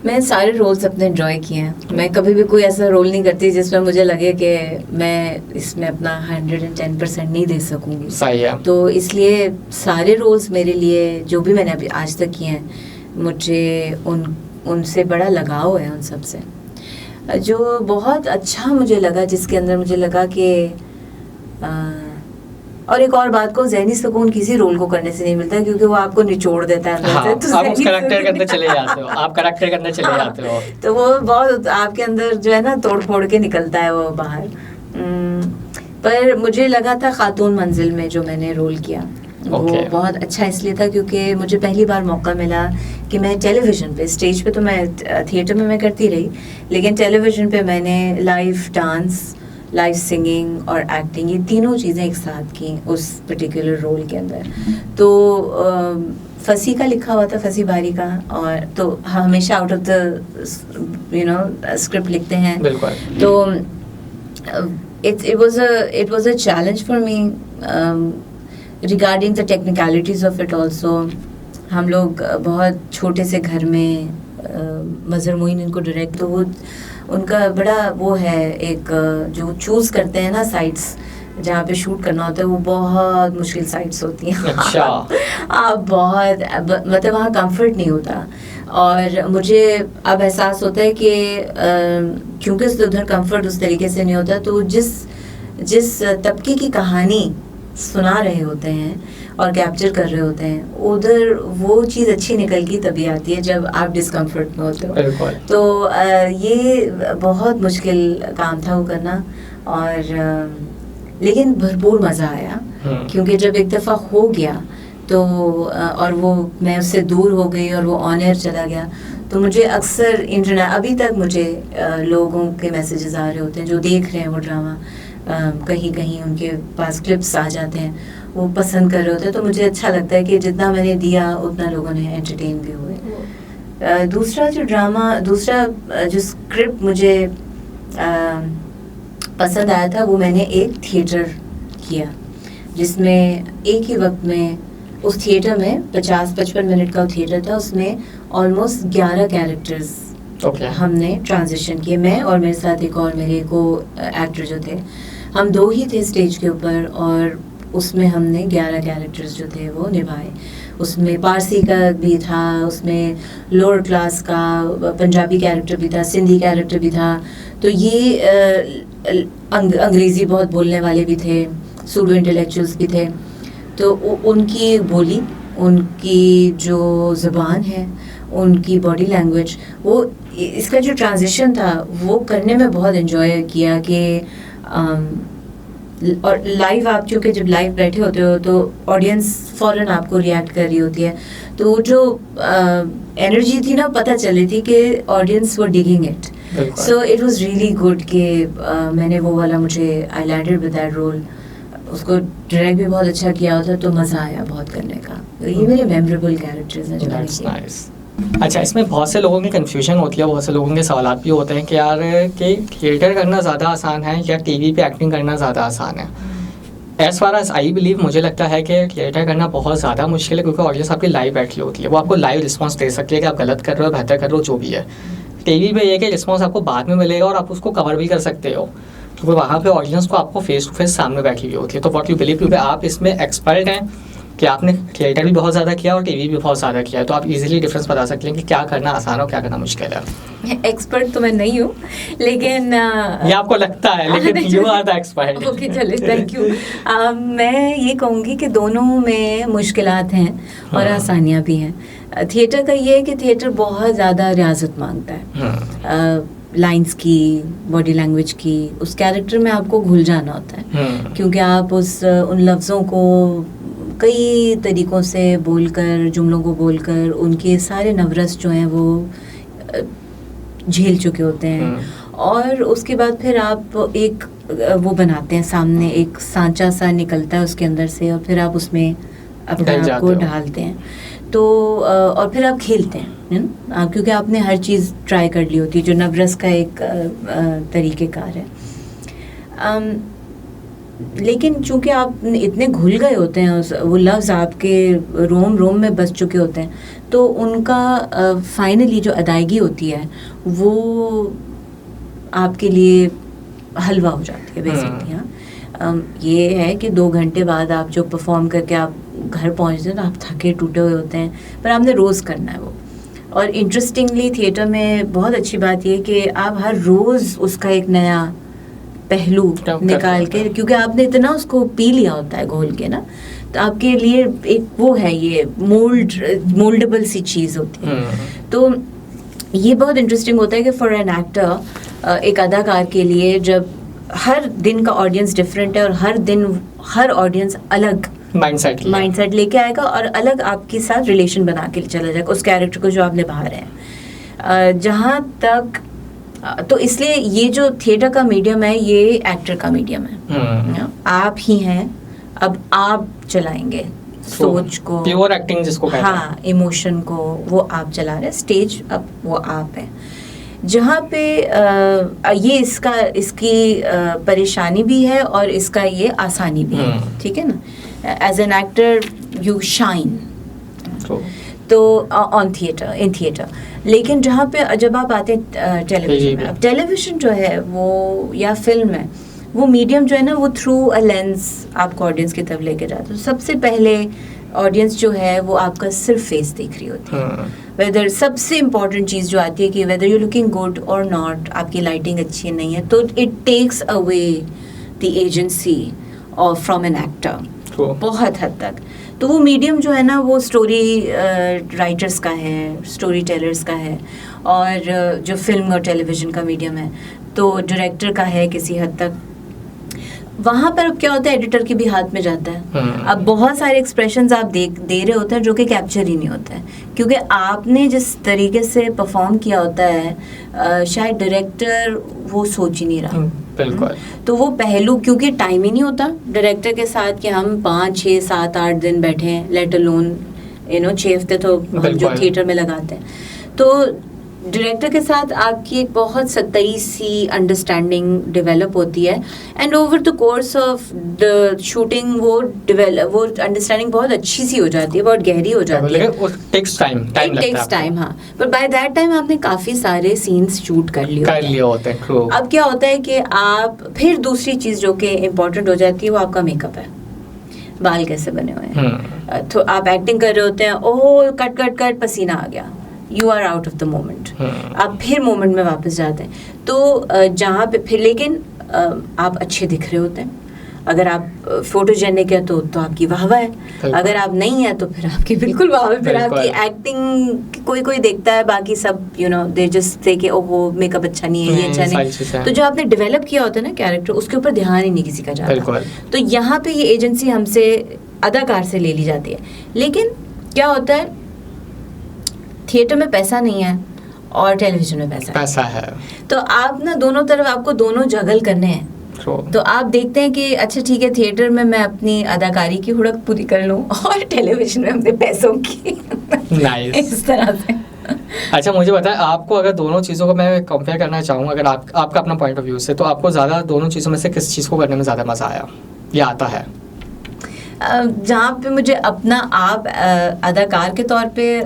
मैं सारे रोल्स अपने एंजॉय किए हैं। मैं कभी भी कोई ऐसा रोल नहीं करती जिसमें मुझे लगे कि मैं इसमें अपना 110% नहीं दे सकूंगी। सही है। तो इसलिए सारे रोल्स मेरे लिए, जो भी मैंने अभी आज तक किए हैं, मुझे उनसे बड़ा लगाव है, उन सब से। जो बहुत अच्छा मुझे लगा, जिसके अंदर मुझे लगा कि और एक और बात को, ज़हनी सुकून किसी रोल को करने से नहीं मिलता, क्योंकि वो आपको निचोड़ देता है। हाँ, आप उस करैक्टर के अंदर चले जाते हो, आप करैक्टर के अंदर चले जाते हो, तो वो बहुत आपके अंदर जो है ना, तोड़ फोड़ के निकलता है वो बाहर। पर मुझे लगा था खातून मंजिल में जो मैंने रोल किया, वो बहुत अच्छा इसलिए था क्योंकि मुझे पहली बार मौका मिला कि मैं टेलीविज़न पे, स्टेज पे तो मैं थिएटर में मैं करती रही, लेकिन टेलीविज़न पे मैंने लाइव डांस, लाइव सिंगिंग और एक्टिंग, ये तीनों चीज़ें एक साथ की उस पर्टिकुलर रोल के अंदर। तो फसी का लिखा हुआ था, फसी बारी का, और तो हमेशा आउट ऑफ द स्क्रिप्ट लिखते हैं, तो it was a challenge for me regarding the technicalities of it also। हम लोग बहुत छोटे से घर में, मज़हर मोइन इनको डायरेक्ट, तो वो उनका बड़ा वो है, एक जो चूज़ करते हैं ना साइट्स जहाँ पे शूट करना होता है, वो बहुत मुश्किल साइट्स होती हैं। अच्छा। आप बहुत मतलब वहाँ कंफर्ट नहीं होता, और मुझे अब एहसास होता है कि क्योंकि उधर कंफर्ट उस तरीके से नहीं होता, तो जिस तबके की कहानी सुना रहे होते हैं और कैप्चर कर रहे होते हैं, उधर वो चीज़ अच्छी निकल के तभी आती है जब आप डिस्कम्फर्ट में होते हो। तो ये बहुत मुश्किल काम था वो करना, और लेकिन भरपूर मज़ा आया, क्योंकि जब एक दफ़ा हो गया तो और वो मैं उससे दूर हो गई और वो ऑन एयर चला गया, तो मुझे अक्सर इंटरनेट, अभी तक मुझे लोगों के मैसेजेस आ रहे होते हैं जो देख रहे हैं वो ड्रामा, कहीं कहीं उनके पास क्लिप्स आ जाते हैं, वो पसंद कर रहे होते हैं, तो मुझे अच्छा लगता है कि जितना मैंने दिया उतना लोगों ने एंटरटेन भी हुए। दूसरा जो स्क्रिप्ट मुझे पसंद आया था, वो मैंने एक थिएटर किया जिसमें एक ही वक्त में, उस थिएटर में 50-55 मिनट का थिएटर था, उसमें ऑलमोस्ट 11 कैरेक्टर्स हमने ट्रांजिशन किए। मैं और मेरे साथ एक और मेरे को एक्टर जो थे, हम दो ही थे स्टेज के ऊपर, और उसमें हमने 11 कैरेक्टर्स जो थे वो निभाए। उसमें पारसी का भी था, उसमें लोअर क्लास का पंजाबी कैरेक्टर भी था, सिंधी कैरेक्टर भी था, तो ये अंग्रेज़ी बहुत बोलने वाले भी थे, सूडो इंटेलेक्चुअल्स भी थे, तो उनकी बोली, उनकी जो ज़बान है, उनकी बॉडी लैंग्वेज, वो इसका जो ट्रांजिशन था वो करने में बहुत एंजॉय किया कि और लाइव आप चूँकि जब लाइव बैठे होते हो तो ऑडियंस फ़ौरन आपको रिएक्ट कर रही होती है, तो वो जो एनर्जी थी ना, पता चल रही थी कि ऑडियंस वो digging it. So it was really good कि मैंने वो वाला, मुझे I landed with that role. उसको डायरेक्ट भी बहुत अच्छा किया होता, तो मज़ा आया बहुत करने का. तो ये मेरे मेमोरेबल कैरेक्टर्स हैं जो मैंने किए. अच्छा, इसमें बहुत से लोगों की कन्फ्यूजन होती है, बहुत से लोगों के सवाल भी होते हैं कि यार कि थिएटर करना ज़्यादा आसान है या टीवी पे एक्टिंग करना ज़्यादा आसान है. As far as I believe, मुझे लगता है कि थिएटर करना बहुत ज़्यादा मुश्किल है, क्योंकि ऑडियंस आपकी लाइव बैठी होती है, वो आपको लाइव रिस्पॉन्स दे सकती है कि आप गलत कर रहे हो, बेहतर कर रहे हो, जो भी है. टीवी पे ये कि रिस्पॉन्स आपको बाद में मिलेगा और आप उसको कवर भी कर सकते हो, क्योंकि वहाँ पे ऑडियंस को आपको फेस टू फेस सामने बैठी हुई होती है. तो व्हाट यू बिलीव, क्योंकि आप इसमें एक्सपर्ट हैं कि आपने थिएटर भी बहुत ज़्यादा किया और टीवी भी बहुत ज़्यादा किया है, तो आप इजीली डिफरेंस बता सकते हैं कि क्या करना आसान और क्या करना मुश्किल है. एक्सपर्ट तो मैं नहीं हूँ, लेकिन ये आपको लगता है, लेकिन you are the expert. Okay, चलिए, थैंक यू. मैं ये कहूँगी कि दोनों में मुश्किलात हैं और आसानियाँ भी हैं. थिएटर का ये है कि थिएटर बहुत ज़्यादा रियाजत मांगता है, लाइंस की, बॉडी लैंग्वेज की, उस कैरेक्टर में आपको घुल जाना होता है, क्योंकि आप उन लफ्ज़ों को कई तरीक़ों से बोलकर, जुमलों को बोलकर, उनके सारे नवरस जो हैं वो झेल चुके होते हैं. और उसके बाद फिर आप एक वो बनाते हैं, सामने एक सांचा सा निकलता है उसके अंदर से, और फिर आप उसमें अपने आप को ढालते हैं. तो और फिर आप खेलते हैं, क्योंकि आपने हर चीज़ ट्राई कर ली होती है, जो नवरस का एक तरीक़ेकार है. लेकिन चूंकि आप इतने घुल गए होते हैं, वो लफ्ज़ आपके रोम रोम में बस चुके होते हैं, तो उनका फाइनली जो अदायगी होती है वो आपके लिए हलवा हो जाती है बेसिकली. हाँ, ये है कि 2 घंटे बाद आप जो परफॉर्म करके आप घर पहुंचते हैं तो आप थके टूटे हुए होते हैं, पर आपने रोज़ करना है वो. और इंटरेस्टिंगली थिएटर में बहुत अच्छी बात ये कि आप हर रोज़ उसका एक नया पहलू निकाल के, क्योंकि आपने इतना उसको पी लिया होता है घोल के ना, तो आपके लिए एक वो है, ये मोल्डेबल सी चीज़ होती है. तो ये बहुत इंटरेस्टिंग होता है कि फॉर एन एक्टर, एक अदाकार के लिए, जब हर दिन का ऑडियंस डिफरेंट है और हर दिन हर ऑडियंस अलग माइंडसेट लेके आएगा और अलग आपके साथ रिलेशन बना के चला जाएगा उस कैरेक्टर को जो आप निभा रहे हैं. जहाँ तक, तो इसलिए ये जो थिएटर का मीडियम है, ये एक्टर का मीडियम है. आप ही हैं, अब आप चलाएंगे सोच को, प्योर एक्टिंग जिसको कहते हैं. हाँ, इमोशन को वो आप चला रहे हैं, स्टेज अब वो आप हैं. जहाँ पे ये इसकी परेशानी भी है और इसका ये आसानी भी है, ठीक है ना. As an actor you shine तो ऑन थिएटर, इन थिएटर. लेकिन जहाँ पे जब आप आते हैं टेलीविजन में, टेलीविजन जो है वो या फिल्म है, वो मीडियम जो है ना, वो थ्रू अ लेंस आपको ऑडियंस की तरफ लेके जाता है. सबसे पहले ऑडियंस जो है वो आपका सिर्फ फेस देख रही होती है. वेदर सबसे इम्पॉर्टेंट चीज़ जो आती है कि वेदर यू लुकिंग गुड और नॉट, आपकी लाइटिंग अच्छी नहीं है, तो it takes away the agency और फ्रॉम एन एक्टर बहुत हद तक. तो वो मीडियम जो है ना, वो स्टोरी राइटर्स का है, स्टोरी टेलर्स का है, और जो फिल्म और टेलीविज़न का मीडियम है तो डायरेक्टर का है किसी हद तक. वहाँ पर अब क्या होता है, एडिटर के भी हाथ में जाता है. अब बहुत सारे एक्सप्रेशंस आप दे रहे होते हैं जो कि कैप्चर ही नहीं होता है, क्योंकि आपने जिस तरीके से परफॉर्म किया होता है शायद डायरेक्टर वो सोच ही नहीं रहा. बिल्कुल. तो वो पहलू, क्योंकि टाइम ही नहीं होता डायरेक्टर के साथ कि हम 5, 6, 7, 8 दिन बैठे हैं, लेट अलोन 6 हफ्ते तो हम जो थिएटर में लगाते हैं. तो डायरेक्टर के साथ आपकी एक बहुत सतही सी अंडरस्टैंडिंग डेवलप होती है, and over the course of the shooting वो अंडरस्टैंडिंग बहुत अच्छी सी हो जाती है, बहुत गहरी हो जाती है. Takes time. हाँ, पर बाय दैट टाइम आपने काफ़ी सारे सीन्स शूट कर लिए होते हैं. अब क्या होता है कि आप फिर दूसरी चीज़ जो कि इम्पोर्टेंट हो जाती है वो आपका मेकअप है, बाल कैसे बने हुए हैं. तो आप एक्टिंग कर रहे होते हैं, ओह कट कट कट पसीना आ गया, you are out of the moment. आप फिर मोमेंट में वापस जाते हैं. तो जहाँ पे फिर, लेकिन आप अच्छे दिख रहे होते हैं, अगर आप फोटोजेनिक है तो आपकी वाहवा है, अगर आप नहीं है तो फिर आपकी बिल्कुल वाहवा है। फिर आपकी एक्टिंग कोई देखता है, बाकी सब दे जस्ट से कि ओहो मेकअप अच्छा नहीं है, ये अच्छा नहीं। तो जो आपने डेवलप किया होता है ना कैरेक्टर, उसके ऊपर ध्यान ही नहीं किसी का जाता। तो यहाँ पे ये एजेंसी हमसे अदाकार से ले ली जाती है। लेकिन क्या होता है, थिएटर में पैसा नहीं है और टेलीविजन में पैसा है, तो आप ना दोनों तरफ आपको दोनों जगल करने हैं। तो आप देखते हैं कि अच्छा ठीक है, थिएटर में मैं अपनी अदाकारी की हुड़क पूरी कर लूं और टेलीविजन में अपने पैसों की nice. इस तरह से। अच्छा मुझे बताएं, आपको अगर दोनों चीज़ों को मैं कंपेयर करना चाहूँ, अगर आपका अपना पॉइंट ऑफ व्यू से, तो आपको ज़्यादा दोनों चीज़ों में से किस चीज़ को करने में ज़्यादा मज़ा आया या आता है? जहाँ पे मुझे अपना आप अदाकार के तौर पे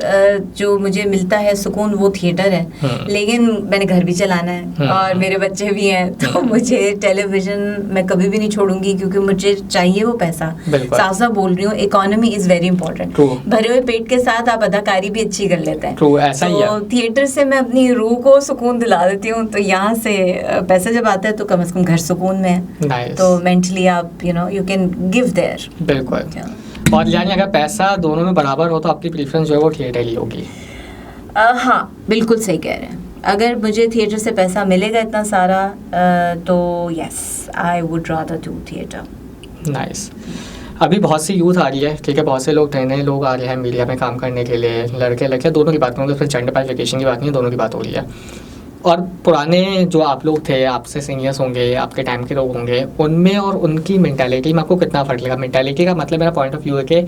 जो मुझे मिलता है सुकून, वो थिएटर है। लेकिन मैंने घर भी चलाना है और मेरे बच्चे भी हैं, तो मुझे टेलीविजन मैं कभी भी नहीं छोड़ूंगी, क्योंकि मुझे चाहिए वो पैसा। साफ साफ बोल रही हूँ, इकोनॉमी इज वेरी इंपॉर्टेंट। भरे हुए पेट के साथ आप अदाकारी भी अच्छी कर लेते हैं। तो थिएटर से मैं अपनी रूह को सुकून दिला देती हूँ, तो यहाँ से पैसा जब आता है तो कम से कम घर सुकून में है, तो मेंटली आप यू कैन गिव देयर। बिल्कुल। और यानी अगर पैसा दोनों में बराबर हो तो आपकी प्रेफरेंस जो है वो थिएटर ही होगी। हाँ बिल्कुल सही कह रहे हैं। अगर मुझे थिएटर से पैसा मिलेगा इतना सारा तो yes, I would rather do theatre. Nice. अभी बहुत सी यूथ आ रही है, ठीक है, बहुत से लोग, नए नए लोग आ रहे हैं मीडिया में काम करने के लिए, लड़के लड़कियाँ दोनों की बात करूँगा, फिर जेंडर की बात नहीं है, दोनों की बात हो रही है। और पुराने जो आप लोग थे, आपसे सीनियर्स होंगे, आपके टाइम के लोग होंगे, उनमें और उनकी मेंटालिटी में आपको कितना फ़र्क लगा? मेंटालिटी का मतलब मेरा पॉइंट ऑफ व्यू है कि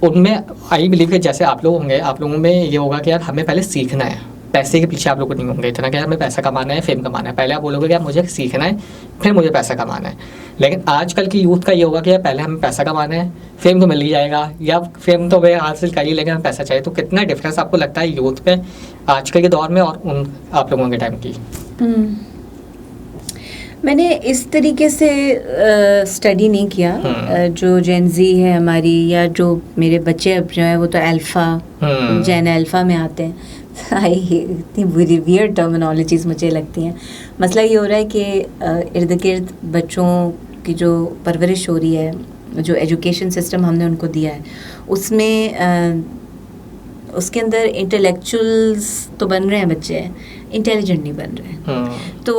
उनमें आई बिलीव कि जैसे आप लोग होंगे, आप लोगों में ये होगा कि यार हमें पहले सीखना है, पैसे के पीछे आप लोग को नहीं होंगे इतना कि यार हमें पैसा कमाना है, फेम कमाना है। पहले आप बोलोगे कि यार मुझे सीखना है, फिर मुझे पैसा कमाना है। लेकिन आजकल की यूथ का ये होगा कि यार पहले हमें पैसा कमाना है, फेम तो मिल ही जाएगा, या फेम तो वे हासिल कर ही लेंगे, हमें पैसा चाहिए। तो कितना डिफरेंस आपको लगता है यूथ पे आजकल के दौर में और उन आप लोगों के टाइम की? मैंने इस तरीके से स्टडी नहीं किया। जो जेन ज़ी है हमारी, या जो मेरे बच्चे अब जो है वो तो अल्फ़ा, जेन अल्फ़ा में आते हैं। इतनी बुरी वियर्ड टर्मिनोलॉजीज़ मुझे लगती हैं। मसला ये हो रहा है कि इर्द गिर्द बच्चों की जो परवरिश हो रही है, जो एजुकेशन सिस्टम हमने उनको दिया है, उसमें उसके अंदर इंटेलेक्चुअल्स तो बन रहे हैं बच्चे, इंटेलिजेंट नहीं बन रहे। तो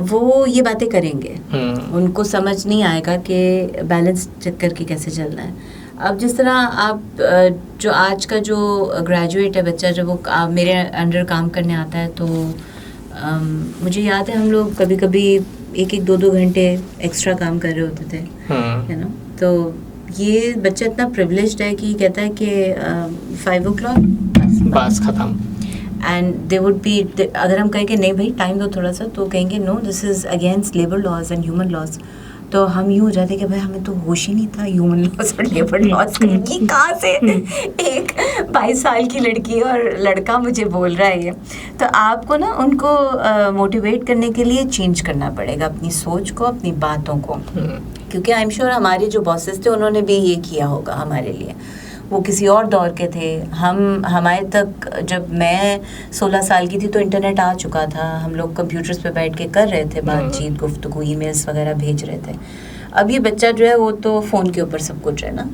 वो ये बातें करेंगे, उनको समझ नहीं आएगा कि बैलेंस चेक करके कैसे चलना है। अब जिस तरह आप जो आज का जो ग्रेजुएट है बच्चा, जब वो मेरे अंडर काम करने आता है, तो मुझे याद है हम लोग कभी कभी 1-2 घंटे एक्स्ट्रा काम कर रहे होते थे, है ना। तो ये बच्चा इतना प्रिविलेज्ड है कि कहता है कि 5 o'clock बस खत्म। एंड दे वुड बी, अगर हम कहें कि नहीं भाई टाइम दो थोड़ा सा, तो कहेंगे no, this is against labour laws and human laws. तो हम यूँ हो जाते कि भाई हमें तो होश ही नहीं था ह्यूमन लॉस और लेबर लॉस का, ये कहाँ से एक 22 साल की लड़की और लड़का मुझे बोल रहा है ये। तो आपको ना उनको मोटिवेट करने के लिए चेंज करना पड़ेगा अपनी सोच को, अपनी बातों को, क्योंकि आई एम श्योर हमारे जो बॉसेस थे उन्होंने भी ये किया होगा हमारे लिए। वो किसी और दौर के थे, हमारे तक जब मैं 16 साल की थी तो इंटरनेट आ चुका था, हम लोग कंप्यूटर्स पे बैठ के कर रहे थे बातचीत, गुफ्तगू, ईमेल्स वगैरह भेज रहे थे। अब ये बच्चा जो है वो तो फ़ोन के ऊपर सब कुछ है ना,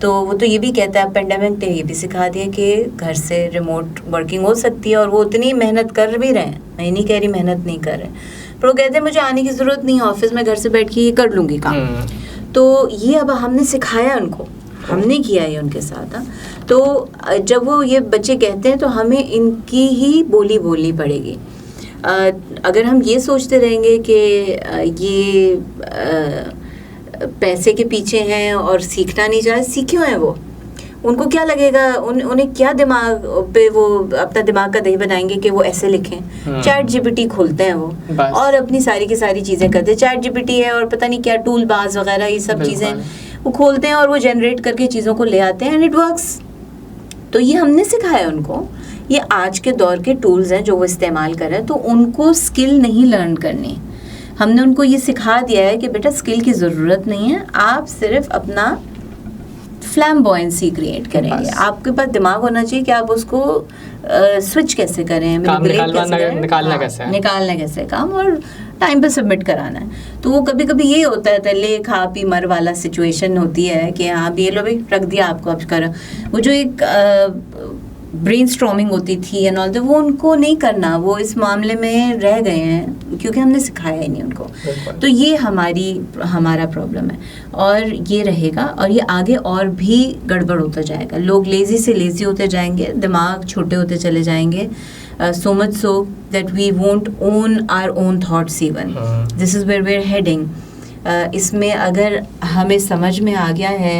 तो वो तो ये भी कहता है, पेंडेमिक ने ये भी सिखा दिया कि घर से रिमोट वर्किंग हो सकती है, और वो उतनी मेहनत कर भी रहे हैं, मैं नहीं कह रही मेहनत नहीं कर रहे, पर वो कहते हैं मुझे आने की ज़रूरत नहीं है ऑफिस में, घर से बैठ के ये कर लूँगी काम। तो ये अब हमने सिखाया उनको, हमने किया है उनके साथ। तो जब वो ये बच्चे कहते हैं तो हमें इनकी ही बोली बोलनी पड़ेगी। अगर हम ये सोचते रहेंगे कि ये पैसे के पीछे हैं और सीखना नहीं चाहते, सीखे हुए हैं वो, उनको क्या लगेगा, उन्हें क्या दिमाग पे वो अपना दिमाग का दही बनाएंगे कि वो ऐसे लिखें। चैट जीपीटी खोलते हैं वो और अपनी सारी की सारी चीज़ें करते हैं। चैट जीपीटी है और पता नहीं क्या टूल बाज वगैरह, ये सब चीज़ें वो खोलते हैं और वो जनरेट करके चीज़ों को ले आते हैं एंड इट वर्क्स। तो ये हमने सिखाया उनको, ये आज के दौर के टूल्स हैं जो वो इस्तेमाल कर रहे हैं, तो उनको स्किल नहीं लर्न करनी। हमने उनको ये सिखा दिया है कि बेटा स्किल की ज़रूरत नहीं है, आप सिर्फ अपना फ्लैम्बॉयंसी क्रिएट करेंगे, आपके पास दिमाग होना चाहिए कि आप उसको स्विच कैसे करें, निकालना कैसे काम, और टाइम पे सबमिट कराना है। तो वो कभी कभी ये होता है तले खा पी मर वाला सिचुएशन होती है कि हाँ ये लो भाई रख दिया आपको, अब करो। वो जो एक ब्रेनस्टॉर्मिंग होती थी एंड ऑल वो उनको नहीं करना, वो इस मामले में रह गए हैं क्योंकि हमने सिखाया ही नहीं उनको। तो ये हमारा प्रॉब्लम है और ये रहेगा और ये आगे और भी गड़बड़ होता जाएगा। लोग लेजी से लेजी होते जाएंगे, दिमाग छोटे होते चले जाएंगे, so much so that we won't own our own thoughts even. This is where we're heading. इसमें अगर हमें समझ में आ गया है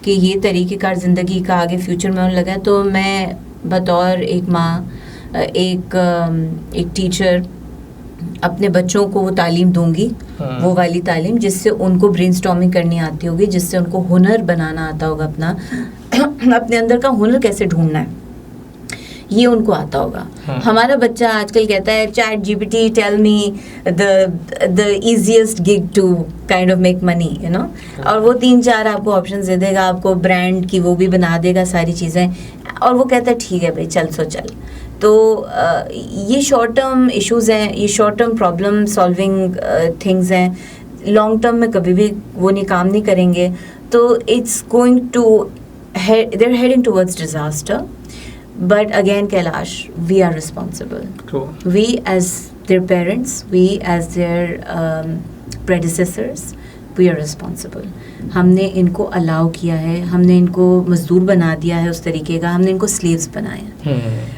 कि ये तरीक़ेकार ज़िंदगी का आगे फ्यूचर में होने लगा है, तो मैं बतौर एक माँ, एक टीचर अपने बच्चों को वो तालीम दूंगी, वो वाली तालीम जिससे उनको ब्रेनस्टॉर्मिंग करनी आती होगी, जिससे उनको हुनर बनाना आता होगा, अपने अंदर का हुनर कैसे ढूंढना है ये उनको आता होगा। हमारा बच्चा आजकल कहता है ChatGPT tell me the easiest gig to kind of make money, you know, और वो 3-4 आपको ऑप्शंस दे देगा, आपको ब्रांड की वो भी बना देगा सारी चीज़ें, और वो कहता है ठीक है भाई चल सो चल। तो ये शॉर्ट टर्म इश्यूज़ हैं, ये short term problem solving things हैं, लॉन्ग टर्म में कभी भी वो नहीं काम नहीं करेंगे। तो it's going to they're heading towards disaster. But again, Kailash, we are responsible. True. We as their parents, we as their predecessors, we are responsible. हमने इनको अलाउ किया है, हमने इनको मजदूर बना दिया है उस तरीके का, हमने इनको स्लेव्स बनाया है।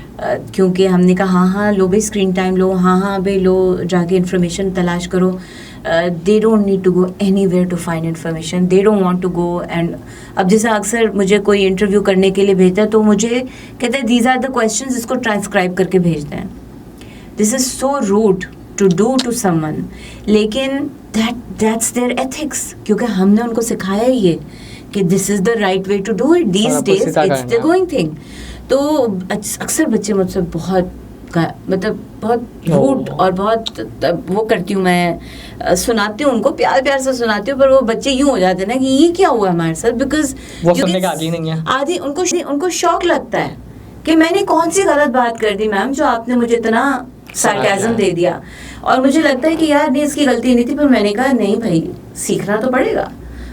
क्योंकि हमने कहा हाँ लो भाई स्क्रीन टाइम लो, हाँ भाई लो जाके इन्फॉर्मेशन तलाश करो। They don't need to go anywhere to find information, they don't want to go. And अब जैसे अक्सर मुझे कोई इंटरव्यू करने के लिए भेजता है तो मुझे कहते हैं दीज आर द क्वेश्चंस, इसको ट्रांसक्राइब करके भेजते हैं। This is so rude to do to someone, लेकिन दैट्स देयर एथिक्स, क्योंकि हमने उनको सिखाया ये कि this is the right way to do it, these days it's the going thing. तो अक्सर बच्चे मुझसे बहुत रूड और बहुत वो करती हूँ, मैं सुनाती हूँ उनको, प्यार से सुनाती हूँ, पर वो बच्चे यूँ हो जाते हैं ना कि ये क्या हुआ हमारे साथ, बिकॉज वो सुनने का आदी नहीं है। आदि उनको शौक लगता है कि मैंने कौन सी गलत बात कर दी मैम जो आपने मुझे इतना सार्केज़म दे दिया। और मुझे लगता है कि यार नहीं इसकी गलती नहीं थी, पर मैंने कहा नहीं भाई सीखना तो पड़ेगा।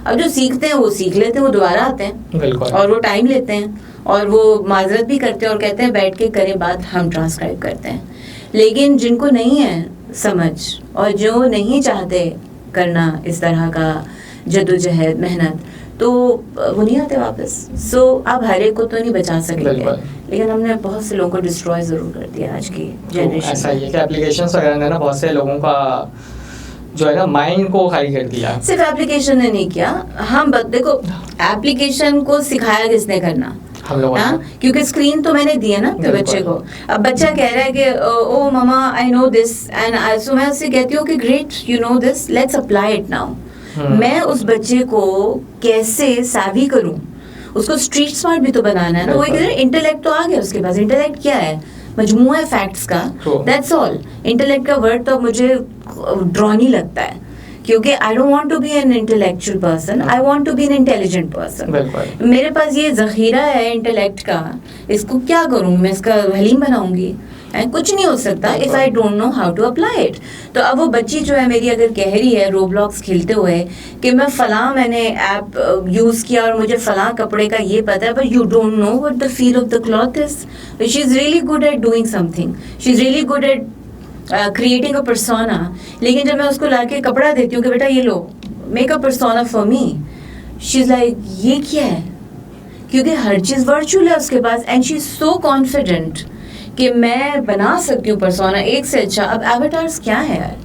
अब जो सीखते हैं वो सीख लेते हैं, वो दोबारा आते हैं और वो टाइम लेते हैं और वो माजरत भी करते हैं और कहते हैं बैठ के करें बात, हम ट्रांसक्राइब करते हैं। लेकिन जिनको नहीं है समझ और जो नहीं चाहते करना इस तरह का जद्दोजहद मेहनत, तो वो नहीं आते वापस। सो अब हर एक को तो नहीं बचा सकेंगे, लेकिन हमने बहुत से लोगों को डिस्ट्रॉय ज़रूर कर दिया आज की जनरेशन। ऐसा ही है कि एप्लीकेशंस वगैरह ने ना बहुत से लोगों का जो है ना माइंड को खाली कर दिया। सिर्फ एप्लीकेशन ने नहीं किया, हम देखो एप्लीकेशन को सिखाया किसने करना, हाँ, क्योंकि स्क्रीन तो मैंने दी है ना अपने बच्चे को। अब बच्चा कह रहा है कि ओ मामा I know this and so मैं उससे कहती हूँ कि great you know this, let's apply it now. मैं उस बच्चे को कैसे सावी करूँ, उसको स्ट्रीट स्मार्ट भी तो बनाना है ना। वो इंटेलेक्ट तो आ गया उसके पास। इंटेलेक्ट क्या है? मजमुआ है फैक्ट्स का, दैट्स ऑल। इंटेलेक्ट का वर्ड तो मुझे ड्रॉनी लगता है, क्योंकि I don't want to be an intellectual person, I want to be an intelligent person. मेरे पास ये जखीरा है इंटेलेक्ट का, इसको क्या करूँ मैं? इसका हलीम बनाऊंगी? कुछ नहीं हो सकता if I don't know how to apply it. तो अब वो बच्ची जो है मेरी अगर कह रही है रोब्लॉक्स खेलते हुए कि मैं फलां मैंने ऐप यूज किया और मुझे फलां कपड़े का ये पता है, but you don't know what the feel of the cloth is. She is really good at doing something, she is really good at creating a persona. लेकिन जब मैं उसको लाके कपड़ा देती हूँ कि बेटा ये लो make a persona for me, she is like ये क्या है? क्योंकि हर चीज वर्चुअल है उसके पास and she is so confident कि मैं बना सकती हूँ पर्सोना एक से अच्छा। अब एवेटार्स क्या है यार?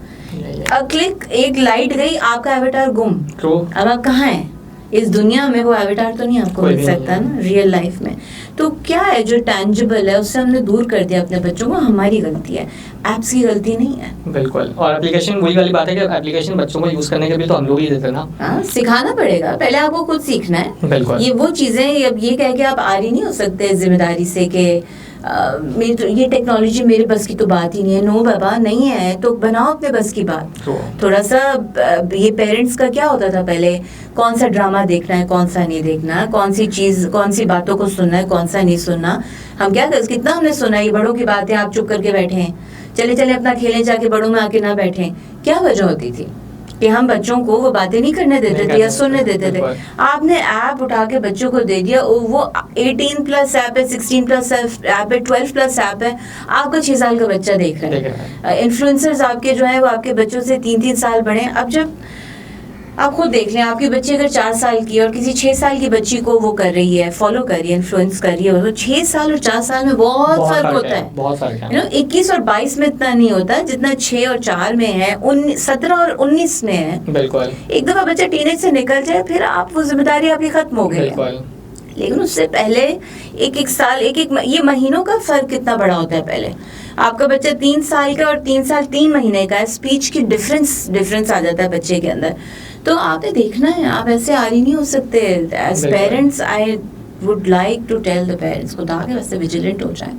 अ क्लिक, एक लाइट गई, आपका एवेटार गुम। अब आप कहाँ हैं? इस दुनिया में वो एवेटार तो नहीं आपको मिल सकता ना रियल लाइफ में। तो क्या है जो टैंजिबल है उससे हमने दूर कर दिया अपने बच्चों को। हमारी गलती है, एप्स की गलती नहीं है। बिल्कुल। और एप्लीकेशन वही वाली बात है कि एप्लीकेशन बच्चों को यूज करने के लिए तो हम लोग ही देते ना। हाँ, सिखाना पड़ेगा, पहले आपको खुद सीखना है। बिल्कुल। ये वो चीजें अब ये कह के आप आरी नहीं हो सकते जिम्मेदारी से कि मेरी तो ये टेक्नोलॉजी मेरे बस की तो बात ही नहीं है। नो बाबा नहीं है तो बनाओ अपने बस की बात। थोड़ा सा ये पेरेंट्स का क्या होता था पहले, कौन सा ड्रामा देखना है कौन सा नहीं देखना, कौन सी चीज कौन सी बातों को सुनना है कौन सा नहीं सुनना। हम क्या कर, कितना हमने सुना ये बड़ों की बातें आप चुप करके बैठे हैं। चले चले अपना खेलें, जाके बड़ों में आके ना बैठें। क्या वजह होती थी कि हम बच्चों को वो बातें नहीं करने देते थे या सुनने देते थे। आपने ऐप उठा के बच्चों को दे दिया, वो 18+ ऐप है, 16+ ऐप है, 12+ ऐप है, आपका 6 साल का बच्चा देख रहा है। इन्फ्लुएंसर्स आपके जो है वो आपके बच्चों से 3-3 साल बड़े हैं। अब जब आप खुद देख लें, आपकी बच्ची अगर 4 साल की और किसी 6 साल की बच्ची को वो कर रही है, फॉलो कर रही है, इन्फ्लुएंस कर रही है, तो 6 साल और 4 साल में बहुत फर्क होता है। बहुत फर्क है। 21 और 22 में इतना नहीं होता जितना 6 और 4 में है, 17 और 19 में है। बिल्कुल। एक दफा बच्चा टीनेज से निकल जाए, फिर आप वो जिम्मेदारी आपकी खत्म हो गई है। लेकिन उससे पहले एक साल, ये महीनों का फर्क कितना बड़ा होता है। पहले आपका बच्चा 3 साल का और 3 साल 3 महीने का है, स्पीच की डिफरेंस आ जाता है बच्चे के अंदर। तो आपने देखना है, आप ऐसे आरी नहीं हो सकते। As parents I would like to tell the parents को आगे वास्ते विजिलेंट हो जाए,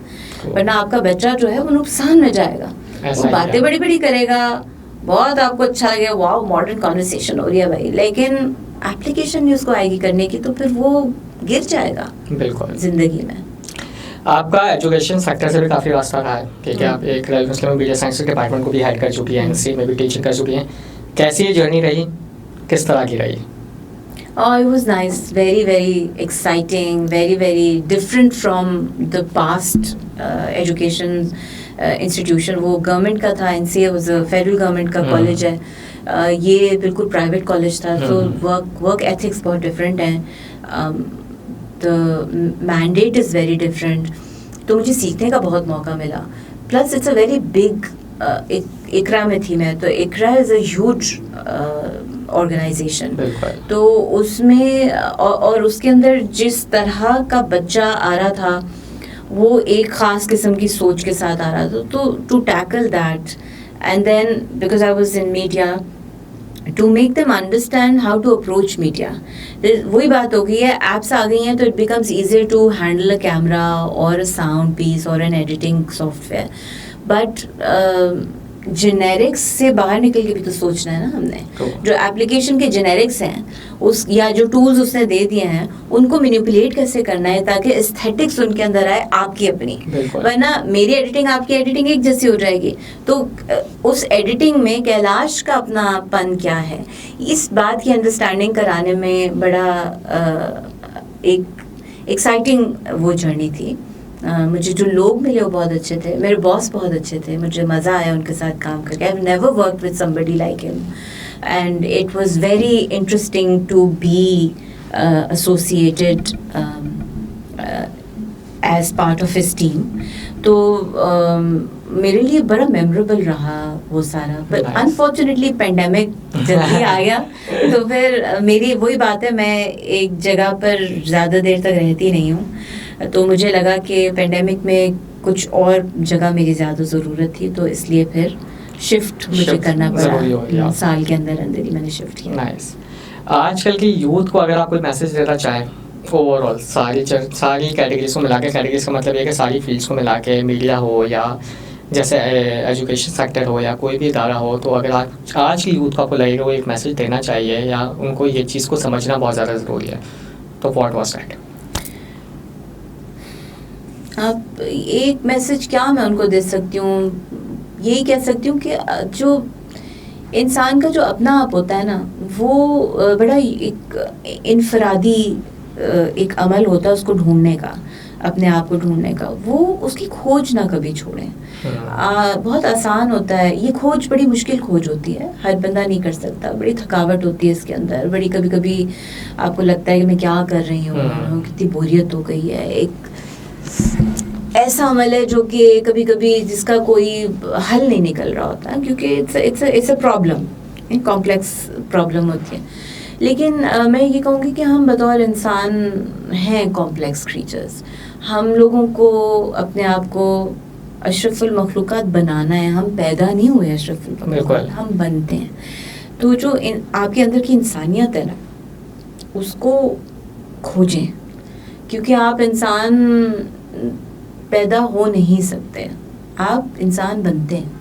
वरना आपका बच्चा जो है वो नुकसान में जाएगा। वो बातें बड़ी बड़ी करेगा, बहुत आपको अच्छा लगेगा, वाओ मॉडर्न कॉन्वर्सेशन हो रही है भाई, लेकिन एप्लीकेशन नहीं उसको आएगी करने की, तो फिर वो गिर जाएगा बिल्कुल जिंदगी में। आपका एजुकेशन सेक्टर से भी काफ़ी वास्ता रहा है, ठीक है। आप एक मुस्लिम मीडिया साइंस डिपार्टमेंट को भी हेड कर चुकी हैं, एनसी में भी टीचिंग कर चुकी हैं। कैसी ये जर्नी रही, किस तरह की रही? It was nice, very very exciting, very very different from the past education institution. वो गवर्नमेंट का था, NCA was a federal government का कॉलेज है, ये बिल्कुल प्राइवेट कॉलेज था, तो वर्क एथिक्स बहुत डिफरेंट हैं, the mandate is very different, तो मुझे सीखने का बहुत मौका मिला। Plus it's a very big, ICRA में थी मैं, तो ICRA is a huge organization, तो उसमें और उसके अंदर जिस तरह का बच्चा आ रहा था वो एक ख़ास किस्म की सोच के साथ आ रहा था, तो to tackle that and then because I was in media, to make them understand how to approach media. वही बात हो गई है, एप्स आ गई हैं तो it becomes easier to handle a camera और अ साउंड पीस और an editing software, but generics से बाहर निकल के भी तो सोचना है ना हमने। जो एप्लीकेशन के जेनेरिक्स हैं उस या जो टूल्स उसने दे दिए हैं उनको मैनिपुलेट कैसे करना है ताकि एस्थेटिक्स उनके अंदर आए आपकी अपनी, वरना मेरी एडिटिंग आपकी एडिटिंग एक जैसी हो जाएगी। तो उस एडिटिंग में कैलाश का अपनापन क्या है, इस बात की अंडरस्टैंडिंग कराने में बड़ा एक एक्साइटिंग वो जर्नी थी। मुझे जो लोग मिले वो बहुत अच्छे थे, मेरे बॉस बहुत अच्छे थे, मुझे मज़ा आया उनके साथ काम करके। I have never worked with somebody like him and it was very interesting to be associated as part of his team. तो मेरे लिए बड़ा मेमोरेबल रहा वो सारा, पर अनफॉर्चुनेटली पेंडेमिक जल्दी आ गया, तो फिर मेरी वही बात है, मैं एक जगह पर ज़्यादा देर तक रहती नहीं हूँ, तो मुझे लगा कि पेंडेमिक में कुछ और जगह मेरी ज़्यादा ज़रूरत थी, तो इसलिए फिर शिफ्ट मुझे करना पड़ा। साल के अंदर अंदर ही मैंने शिफ्ट किया। नाइस। आजकल की यूथ को अगर आप कोई मैसेज देना चाहें ओवरऑल सारी कैटेगरीज को मिला के, कैटेगरीज का मतलब ये कि सारी फील्ड्स को मिला के, मीडिया हो या जैसे एजुकेशन सेक्टर हो या कोई भी इदारा हो, तो अगर आज की यूथ को आपको लगेगा वो एक मैसेज देना चाहिए या उनको ये चीज़ को समझना बहुत ज़्यादा ज़रूरी है, तो व्हाट वाज दैट? आप एक मैसेज क्या मैं उनको दे सकती हूँ, यही कह सकती हूँ कि जो इंसान का जो अपना आप होता है ना, वो बड़ा एक इनफरादी एक अमल होता है उसको ढूंढने का, अपने आप को ढूंढने का, वो उसकी खोज ना कभी छोड़ें। बहुत आसान होता है ये खोज, बड़ी मुश्किल खोज होती है, हर बंदा नहीं कर सकता, बड़ी थकावट होती है इसके अंदर, बड़ी कभी कभी आपको लगता है कि मैं क्या कर रही हूँ, कितनी बोरियत हो गई है। एक ऐसा अमल है जो कि कभी कभी जिसका कोई हल नहीं निकल रहा होता, क्योंकि इट्स अ प्रॉब्लम, एक कॉम्प्लेक्स प्रॉब्लम होती है। लेकिन मैं ये कहूँगी कि हम बतौर इंसान हैं कॉम्प्लेक्स क्रीचर्स, हम लोगों को अपने आप को अशरफुल मखलूक़ात बनाना है, हम पैदा नहीं हुए अशरफुल मखलूक़ात, हम बनते हैं। तो जो आपके अंदर की इंसानियत है ना, उसको खोजें, क्योंकि आप इंसान पैदा हो नहीं सकते, आप इंसान बनते हैं।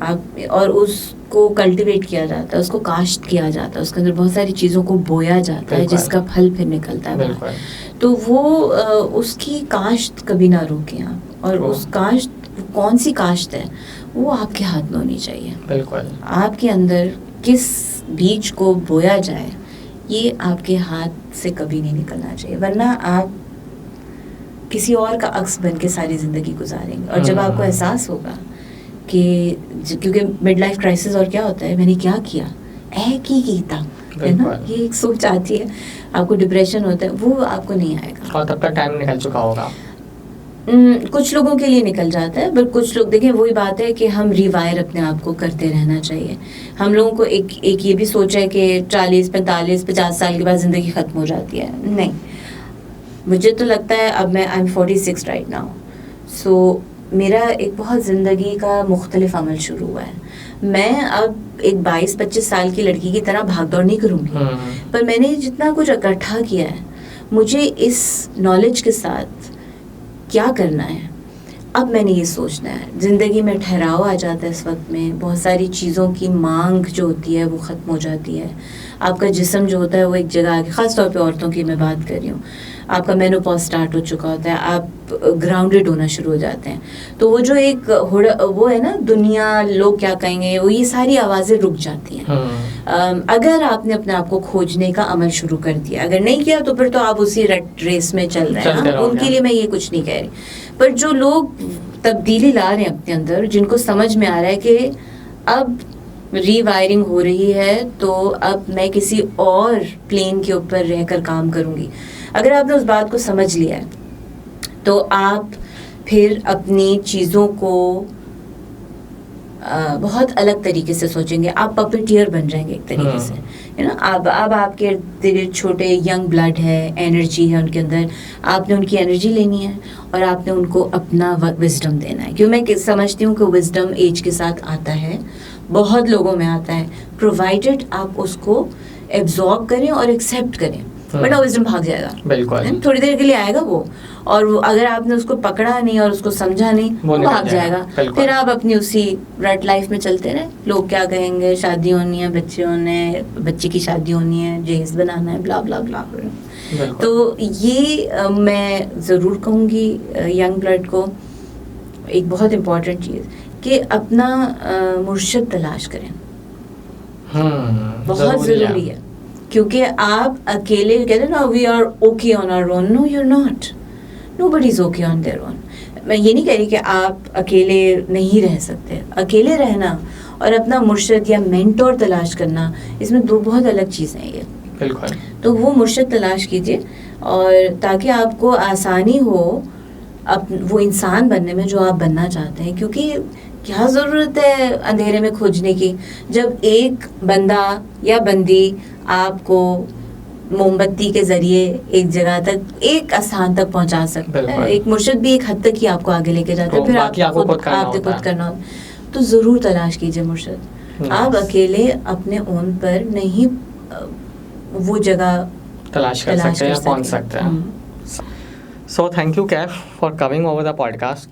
आप और उसको कल्टीवेट किया जाता है, उसको काश्त किया जाता है, उसके अंदर बहुत सारी चीज़ों को बोया जाता है जिसका फल फिर निकलता है। तो वो उसकी काश्त कभी ना रोकें आप, और उस काश्त कौन सी काश्त है वो आपके हाथ में होनी चाहिए। बिल्कुल। आपके अंदर किस बीज को बोया जाए ये आपके हाथ से कभी नहीं निकलना चाहिए, वरना आप किसी और का अक्स बन के सारी ज़िंदगी गुजारेंगे। और जब आपको एहसास होगा कि क्योंकि मिड लाइफ क्राइसिस और क्या होता है, मैंने क्या किया, की कीता, है ना, ये एक सोच आती है, आपको डिप्रेशन होता है, वो आपको नहीं आएगा। और तब तक टाइम निकल चुका होगा। कुछ लोगों के लिए निकल जाता है, बट कुछ लोग, देखें वही बात है कि हम रिवायर अपने आप को करते रहना चाहिए। हम लोगों को एक ये भी सोच है कि 40, 45, 50 साल के बाद ज़िंदगी ख़त्म हो जाती है। नहीं, मुझे तो लगता है, अब मैं आई एम 46 राइट नाउ, सो मेरा एक बहुत ज़िंदगी का मुख्तलिफ अमल शुरू हुआ है। मैं अब एक 22-25 साल की लड़की की तरह भाग दौड़ नहीं करूँगी, पर मैंने जितना कुछ इकट्ठा किया है, मुझे इस नॉलेज के साथ क्या करना है, अब मैंने ये सोचना है। ज़िंदगी में ठहराव आ जाता है इस वक्त में, बहुत सारी चीज़ों की मांग जो होती है वो ख़त्म हो जाती है। आपका जिस्म जो होता है वो एक जगह आके, ख़ास तौर पे औरतों की मैं बात कर रही हूँ, आपका मेनोपॉज स्टार्ट हो चुका होता है, आप ग्राउंडेड होना शुरू हो जाते हैं। तो वो जो एक वो है ना, दुनिया, लोग क्या कहेंगे, वो ये सारी आवाज़ें रुक जाती हैं। अगर आपने अपने आप को खोजने का अमल शुरू कर दिया, अगर नहीं किया तो फिर तो आप उसी रट रेस में चल रहे हैं। उनके लिए मैं ये कुछ नहीं कह रही, पर जो लोग तब्दीली ला रहे हैं अपने अंदर, जिनको समझ में आ रहा है कि अब रीवायरिंग हो रही है, तो अब मैं किसी और प्लेन के ऊपर रहकर काम करूँगी, अगर आपने उस बात को समझ लिया है तो आप फिर अपनी चीज़ों को बहुत अलग तरीके से सोचेंगे। आप पपेटियर बन जाएंगे एक तरीके से, है ना। अब आपके इर्द छोटे यंग ब्लड है, एनर्जी है उनके अंदर, आपने उनकी एनर्जी लेनी है और आपने उनको अपना विजडम देना है। क्यों मैं समझती हूँ कि विजडम एज के साथ आता है, बहुत लोगों में आता है, प्रोवाइडेड आप उसको एब्जॉर्ब करें और एक्सेप्ट करें, वरना विजडम भाग जाएगा। बिल्कुल। थोड़ी देर के लिए आएगा वो, और वो अगर आपने उसको पकड़ा नहीं और उसको समझा नहीं, वो भाग जाएगा। फिर आप अपनी उसी रट लाइफ में चलते रहे। लोग क्या कहेंगे, शादी होनी है, बच्चे होने, बच्चे की शादी होनी है, जहेज बनाना है, ब्ला ब्ला ब्ला। तो ये मैं ज़रूर कहूँगी यंग ब्लड को, एक बहुत इम्पोर्टेंट चीज़ कि अपना मुर्शिद तलाश करें, बहुत ज़रूरी है। क्योंकि आप अकेले कहते हैं ना, we are okay on our own, no you are not, nobody is okay on their own. मैं ये नहीं कह रही कि आप अकेले नहीं रह सकते, अकेले रहना और अपना मुर्शिद या मेंटोर तलाश करना, इसमें दो बहुत अलग चीज़ें हैं ये। बिल्कुल। तो वो मुर्शिद तलाश कीजिए, और ताकि आपको आसानी हो वो इंसान बनने में जो आप बनना चाहते हैं। क्योंकि क्या ज़रूरत है अंधेरे में खोजने की, जब एक बंदा या बंदी आपको मोमबत्ती के ज़रिए एक जगह तक, एक स्थान तक पहुंचा सकता है। एक मुर्शिद भी एक हद तक ही आपको आगे लेके जाता है, फिर आपको खुद करना हो। तो ज़रूर तलाश कीजिए मुर्शिद। आप अकेले अपने ओन पर नहीं वो जगह तलाश कर सकते हैं या पहुंच सकते हैं। So thank you Kaif for coming over the podcast.